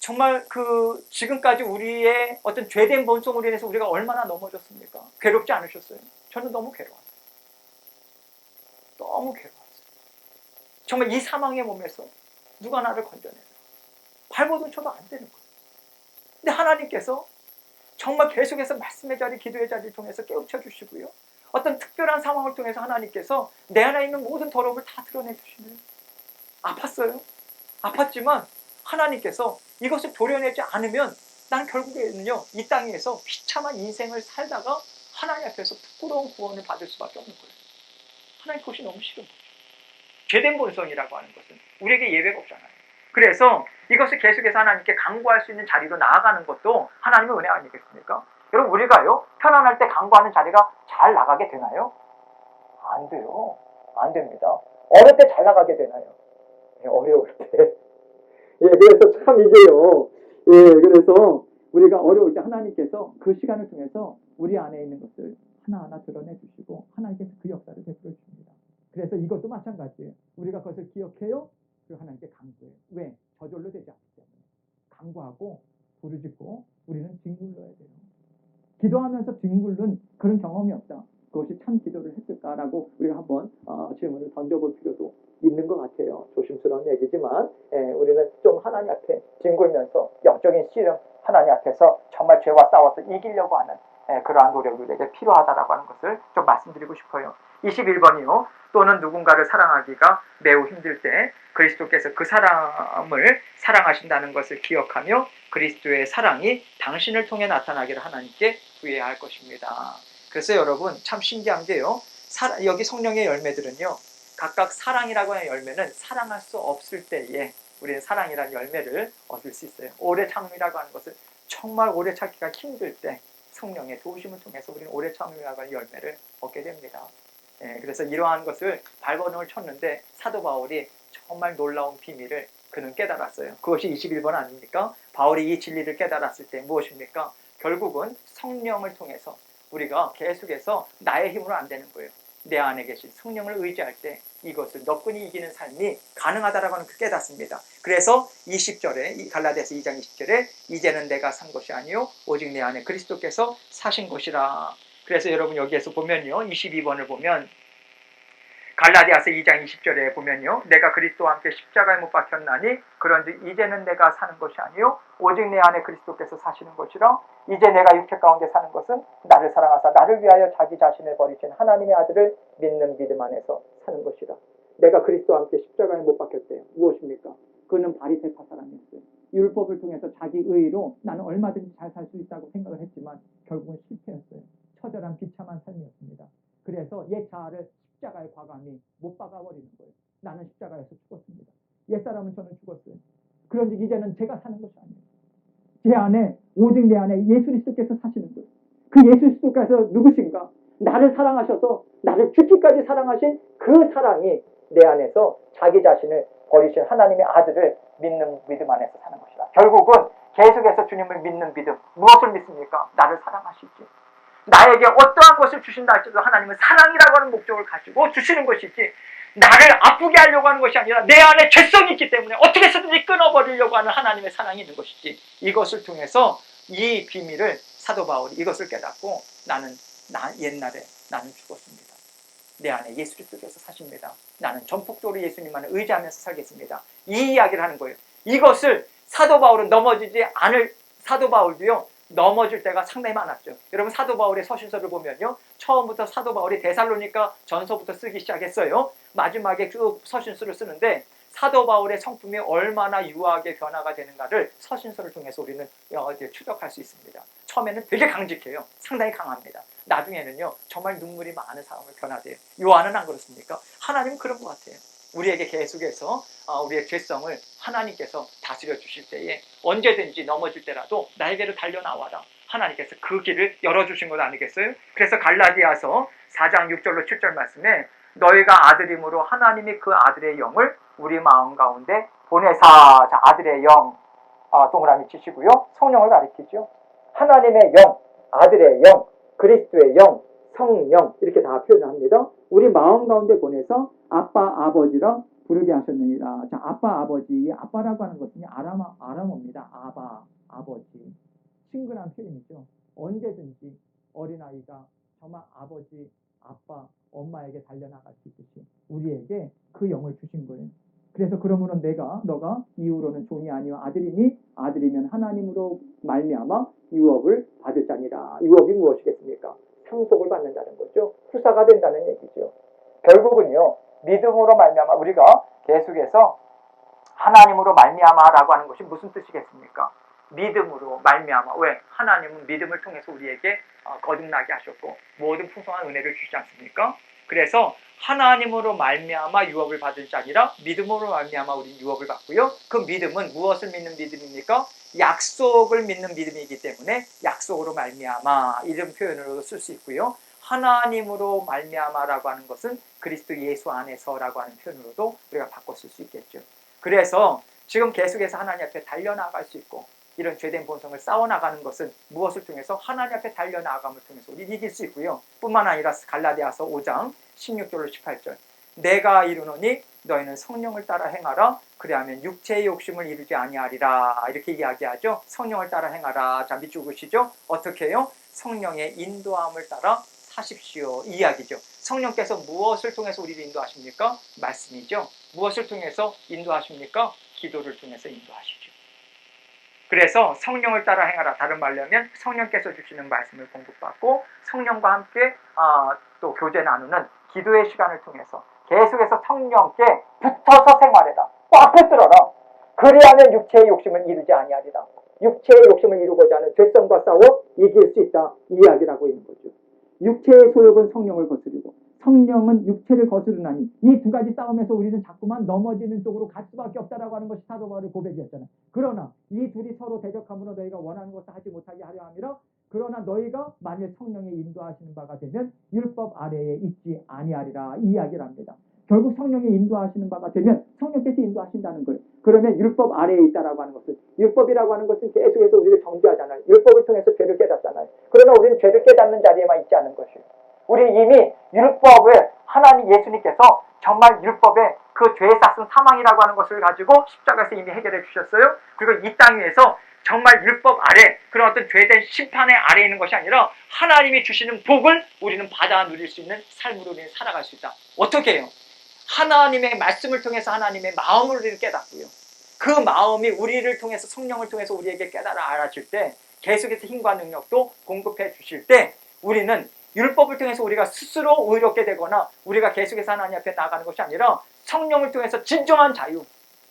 정말 그 지금까지 우리의 어떤 죄된 본성으로 인해서 우리가 얼마나 넘어졌습니까? 괴롭지 않으셨어요? 저는 너무 괴로웠어요. 너무 괴로웠어요. 정말 이 사망의 몸에서 누가 나를 건져내요? 발버둥 쳐도 안 되는 거예요. 근데 하나님께서 정말 계속해서 말씀의 자리, 기도의 자리를 통해서 깨우쳐 주시고요. 어떤 특별한 상황을 통해서 하나님께서 내 안에 있는 모든 더러움을 다 드러내 주시네요. 아팠어요. 아팠지만 하나님께서 이것을 도려내지 않으면 난 결국에는요, 이 땅에서 비참한 인생을 살다가 하나님 앞에서 부끄러운 구원을 받을 수밖에 없는 거예요. 하나님 그것이 너무 싫은 거죠. 죄된 본성이라고 하는 것은 우리에게 예외가 없잖아요. 그래서 이것을 계속해서 하나님께 간구할 수 있는 자리로 나아가는 것도 하나님의 은혜 아니겠습니까? 여러분 우리가요, 편안할 때 간구하는 자리가 잘 나가게 되나요? 안 돼요. 안 됩니다. 어릴 때 잘 나가게 되나요? 예, 어려울 때. 예, 그래서 참 이게요. 예, 그래서 우리가 어려울 때 하나님께서 그 시간을 통해서 우리 안에 있는 것을 하나하나 드러내 주시고 하나님께서 그 역사를 베풀어 주십니다. 그래서 이것도 마찬가지예요. 우리가 그것을 기억해요. 그리고 하나님께 간구해요. 왜? 저절로 되지 않기 때문에. 간구하고 부르짖고 우리는 뒹굴러야 돼요. 기도하면서 뒹굴는 그런 경험이 없다. 그것이 참 기도를 했을까라고 우리가 한번 질문을 던져볼 필요도 있는 것 같아요. 조심스러운 얘기지만 우리는 좀 하나님 앞에 뒹굴면서 영적인 씨름 하나님 앞에서 정말 죄와 싸워서 이기려고 하는 그러한 노력이 우리에게 필요하다라고 하는 것을 좀 말씀드리고 싶어요. 21번이요. 또는 누군가를 사랑하기가 매우 힘들 때 그리스도께서 그 사람을 사랑하신다는 것을 기억하며 그리스도의 사랑이 당신을 통해 나타나기를 하나님께 구해야 할 것입니다. 그래서 여러분 참 신기한 게요. 여기 성령의 열매들은요. 각각 사랑이라고 하는 열매는 사랑할 수 없을 때에 우리는 사랑이라는 열매를 얻을 수 있어요. 오래 참음이라고 하는 것은 정말 오래 참기가 힘들 때 성령의 도우심을 통해서 우리는 오래 참음이라고 하는 열매를 얻게 됩니다. 그래서 이러한 것을 발버둥을 쳤는데 사도 바울이 정말 놀라운 비밀을 그는 깨달았어요. 그것이 21번 아닙니까? 바울이 이 진리를 깨달았을 때 무엇입니까? 결국은 성령을 통해서 우리가 계속해서 나의 힘으로 안 되는 거예요. 내 안에 계신 성령을 의지할 때 이것을 너끈히 이기는 삶이 가능하다라고 하는 그 깨닫습니다. 그래서 20절에 갈라디아서 2장 20절에 이제는 내가 산 것이 아니요 오직 내 안에 그리스도께서 사신 것이라. 그래서 여러분 여기에서 보면요. 22번을 보면 갈라디아서 2장 20절에 보면요. 내가 그리스도와 함께 십자가에 못 박혔나니 그런즉 이제는 내가 사는 것이 아니요 오직 내 안에 그리스도께서 사시는 것이라. 이제 내가 육체 가운데 사는 것은 나를 사랑하사 나를 위하여 자기 자신을 버리신 하나님의 아들을 믿는 믿음 안에서 사는 것이라. 내가 그리스도와 함께 십자가에 못 박혔대요. 무엇입니까? 그는 바리새파 사람이었어요. 율법을 통해서 자기 의의로 나는 얼마든지 잘 살 수 있다고 생각을 했지만 결국은 실패였어요. 처절한 비참한 삶이었습니다. 그래서 옛 자아를 십자가에 과감히 못 박아버리는 거예요. 나는 십자가에서 죽었습니다. 옛사람은 저는 죽었어요. 그런지 이제는 제가 사는 것이 아니에요. 제 안에 오직 내 안에 예수 그리스도께서 사시는 거예요. 그 예수 그리스도께서 누구신가? 나를 사랑하셔서 나를 죽기까지 사랑하신 그 사랑이 내 안에서 자기 자신을 버리신 하나님의 아들을 믿는 믿음 안에서 사는 것이다. 결국은 계속해서 주님을 믿는 믿음. 무엇을 믿습니까? 나를 사랑하시지. 나에게 어떠한 것을 주신다 할지라도 하나님은 사랑이라고 하는 목적을 가지고 주시는 것이지, 나를 아프게 하려고 하는 것이 아니라 내 안에 죄성이 있기 때문에 어떻게 해서든지 끊어버리려고 하는 하나님의 사랑이 있는 것이지. 이것을 통해서 이 비밀을 사도 바울이 이것을 깨닫고 옛날에 나는 죽었습니다. 내 안에 예수 그리스도께서 사십니다. 나는 전폭적으로 예수님만을 의지하면서 살겠습니다. 이 이야기를 하는 거예요. 이것을 사도 바울은 넘어지지 않을, 사도 바울도요 넘어질 때가 상당히 많았죠. 여러분 사도 바울의 서신서를 보면요, 처음부터 사도 바울이 데살로니가 전서부터 쓰기 시작했어요. 마지막에 쭉 서신서를 쓰는데 사도 바울의 성품이 얼마나 유하게 변화가 되는가를 서신서를 통해서 우리는 추적할 수 있습니다. 처음에는 되게 강직해요. 상당히 강합니다. 나중에는요 정말 눈물이 많은 사람을 변화돼요. 요한은 안 그렇습니까? 하나님은 그런 것 같아요. 우리에게 계속해서 우리의 죄성을 하나님께서 다스려 주실 때에 언제든지 넘어질 때라도 나에게로 달려나와라. 하나님께서 그 길을 열어주신 것 아니겠어요? 그래서 갈라디아서 4장 6절로 7절 말씀에 너희가 아들임으로 하나님이 그 아들의 영을 우리 마음 가운데 보내사. 자, 아들의 영 동그라미 치시고요. 성령을 가리키죠. 하나님의 영, 아들의 영, 그리스도의 영, 성령 이렇게 다 표현합니다. 우리 마음 가운데 보내서 아빠 아버지라 부르게 하셨느니라. 자, 아빠 아버지, 이 아빠라고 하는 것은 아람어입니다. 아바 아버지, 친근한 표현이죠. 언제든지 어린아이가 정말 아버지, 아빠, 엄마에게 달려나갈 수 있듯이 우리에게 그 영을 주신 거예요. 그래서 그러므로 너가 이후로는 종이 아니요 아들이니 아들이면 하나님으로 말미암아 유업을 받을 자니라. 유업이 무엇이겠습니까? 상속을 받는 자는 거죠. 후사가 된다는 얘기죠. 결국은요 믿음으로 말미암아, 우리가 계속해서 하나님으로 말미암아라고 하는 것이 무슨 뜻이겠습니까? 믿음으로 말미암아. 왜? 하나님은 믿음을 통해서 우리에게 거듭나게 하셨고 모든 풍성한 은혜를 주시지 않습니까? 그래서 하나님으로 말미암아 유업을 받을 자니라. 믿음으로 말미암아 우리는 유업을 받고요. 그 믿음은 무엇을 믿는 믿음입니까? 약속을 믿는 믿음이기 때문에 약속으로 말미암아 이런 표현으로 쓸 수 있고요. 하나님으로 말미암아라고 하는 것은 그리스도 예수 안에서라고 하는 표현으로도 우리가 바꿔 쓸 수 있겠죠. 그래서 지금 계속해서 하나님 앞에 달려나갈 수 있고 이런 죄된 본성을 싸워나가는 것은 무엇을 통해서? 하나님 앞에 달려나감을 통해서 우리 이길 수 있고요. 뿐만 아니라 갈라디아서 5장 16절로 18절 내가 이르노니 너희는 성령을 따라 행하라. 그리하면 육체의 욕심을 이루지 아니하리라. 이렇게 이야기하죠. 성령을 따라 행하라. 자, 밑줄 그시죠. 어떻게 해요? 성령의 인도함을 따라 사십시오. 이 이야기죠. 성령께서 무엇을 통해서 우리를 인도하십니까? 말씀이죠. 무엇을 통해서 인도하십니까? 기도를 통해서 인도하시죠. 그래서 성령을 따라 행하라. 다른 말로 하면 성령께서 주시는 말씀을 공급받고 성령과 함께 또 교제 나누는 기도의 시간을 통해서 계속해서 성령께 붙어서 생활해라. 꽉 붙들어라. 그리하면 육체의 욕심을 이루지 아니하리라. 육체의 욕심을 이루고자 하는 죄성과 싸워 이길 수 있다. 이 이야기를 하고 있는 거죠. 육체의 소욕은 성령을 거스르고 성령은 육체를 거스르나니 이 두 가지 싸움에서 우리는 자꾸만 넘어지는 쪽으로 갈 수밖에 없다라고 하는 것이 사도 바울의 고백이었잖아요. 그러나 이 둘이 서로 대적함으로 너희가 원하는 것을 하지 못하게 하려 함이라. 그러나 너희가 만일 성령의 인도하시는 바가 되면 율법 아래에 있지 아니하리라. 이 이야기를 합니다. 결국 성령의 인도하시는 바가 되면 성령께서 인도하신다는 거예요. 그러면 율법 아래에 있다라고 하는 것은, 율법이라고 하는 것은 계속해서 우리를 정죄하잖아요. 율법을 통해서 죄를 깨닫잖아요. 그러나 우리는 죄를 깨닫는 자리에만 있지 않은 것이에요. 우리 이미 율법을 하나님 예수님께서 정말 율법의 그 죄의 싹은 사망이라고 하는 것을 가지고 십자가에서 이미 해결해 주셨어요. 그리고 이 땅 위에서 정말 율법 아래 그런 어떤 죄된 심판의 아래에 있는 것이 아니라 하나님이 주시는 복을 우리는 받아 누릴 수 있는 삶으로 우리는 살아갈 수 있다. 어떻게 해요? 하나님의 말씀을 통해서 하나님의 마음을 우리는 깨닫고요. 그 마음이 우리를 통해서 성령을 통해서 우리에게 깨달아 알아줄 때 계속해서 힘과 능력도 공급해 주실 때 우리는 율법을 통해서 우리가 스스로 의롭게 되거나 우리가 계속해서 하나님 앞에 나가는 것이 아니라 성령을 통해서 진정한 자유,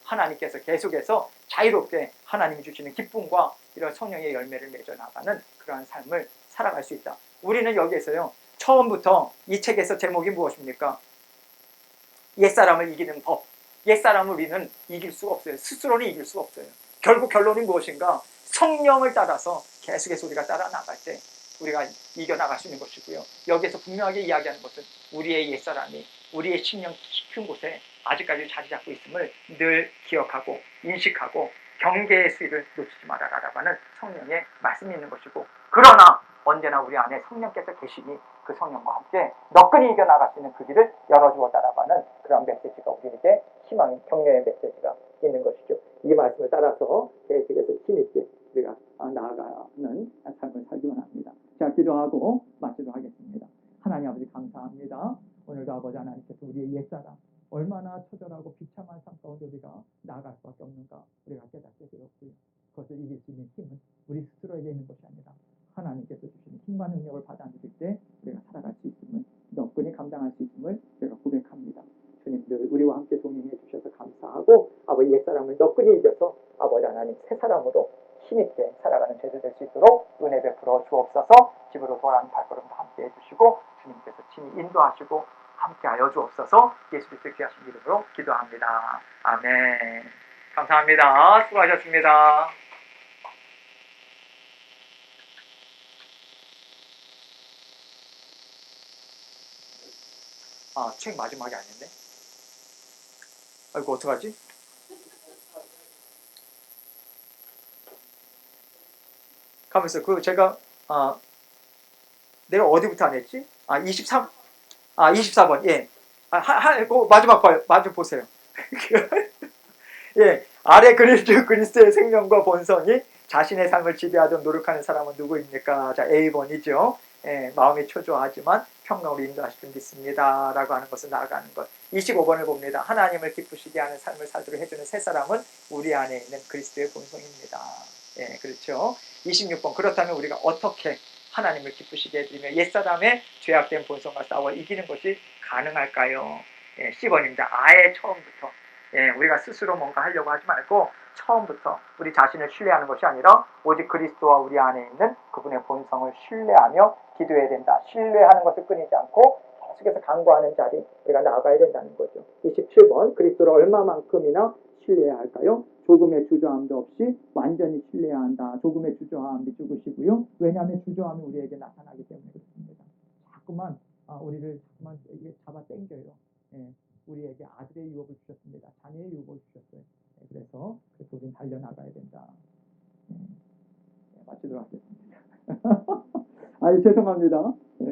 하나님께서 계속해서 자유롭게 하나님이 주시는 기쁨과 이런 성령의 열매를 맺어 나가는 그러한 삶을 살아갈 수 있다. 우리는 여기에서요, 처음부터 이 책에서 제목이 무엇입니까? 옛사람을 이기는 법. 옛사람을 우리는 이길 수가 없어요. 스스로는 이길 수가 없어요. 결국 결론이 무엇인가? 성령을 따라서 계속해서 우리가 따라 나갈 때 우리가 이겨나갈 수 있는 것이고요. 여기에서 분명하게 이야기하는 것은 우리의 옛사람이 우리의 심령 깊은 곳에 아직까지 자리 잡고 있음을 늘 기억하고 인식하고 경계의 수위를 놓치지 말아라라고 하는 성령의 말씀이 있는 것이고, 그러나 언제나 우리 안에 성령께서 계시니 그 성령과 함께 너끈히 이겨나갈 수 있는 그 길을 열어주었다라고 하는 그런 메시지가 우리에게 희망의 격려의 메시지가 있는 것이죠. 이 말씀을 따라서 계속해서 힘있게 우리가 나아가는 삶을 살기 원합니다. 자, 기도하고 마치도록 하겠습니다. 하나님 아버지 감사합니다. 오늘도 아버지 하나님께서 우리의 옛사람 얼마나 처절하고 비참한 삶 가운데 우리가 나아갈 수밖에 없는가 우리가 깨닫게 되었고요. 그것을 이길 수 있는 힘은 우리 스스로에게 있는 것이 아니라 하나님께서 주시는 힘과 능력을 받아 누릴 때 우리가 살아갈 수 있음을, 너끈히 감당할 수 있음을 우리가 고백합니다. 주님들 우리와 함께 동행해 주셔서 감사하고 아버지 옛사람을 너끈히 이겨서 아버지 하나님 새 사람으로 힘있게 살아가는 제자 될 수 있도록 은혜 베풀어 주옵소서. 집으로 돌아가는 발걸음도 함께 해주시고 주님께서 친히 인도하시고 함께하여 주옵소서. 예수 그리스도의 귀하신 이름으로 기도합니다. 아멘. 감사합니다. 수고하셨습니다. 책 마지막이 아닌데? 아이고 어떡하지? 가면서 제가 내가 어디부터 안 했지? 24번. 예. 마지막 봐요. 마저 보세요. 예. 아래 그리스도의 생명과 본성이 자신의 삶을 지배하도록 노력하는 사람은 누구입니까? 자, A번이죠. 예, 마음이 초조하지만 평강으로 인도하실 줄 믿습니다. 라고 하는 것을 나아가는 것. 25번을 봅니다. 하나님을 기쁘시게 하는 삶을 살도록 해주는 새 사람은 우리 안에 있는 그리스도의 본성입니다. 예, 그렇죠. 26번. 그렇다면 우리가 어떻게 하나님을 기쁘시게 해드리며 옛사람의 죄악된 본성과 싸워 이기는 것이 가능할까요? 예, 10번입니다. 아예 처음부터 우리가 스스로 뭔가 하려고 하지 말고 처음부터 우리 자신을 신뢰하는 것이 아니라 오직 그리스도와 우리 안에 있는 그분의 본성을 신뢰하며 기도해야 된다. 신뢰하는 것을 끊이지 않고 계속해서 간구하는 자리 우리가 나아가야 된다는 거죠. 27번. 그리스도를 얼마만큼이나 신뢰해야 할까요? 조금의 주저함도 없이 완전히 신뢰해야 한다. 조금의 주저함이 죽으시고요. 왜냐하면 주저함이 우리에게 나타나기 때문에 그렇습니다. 자꾸만 우리를 자꾸만 잡아 당겨요. 예, 우리에게 아들의 유업을 주셨습니다. 자녀의 유업을 주셨어요. 예, 그래서 우리는 달려나가야 된다. 예, 마치도록 하겠습니다. 아유 죄송합니다. 예.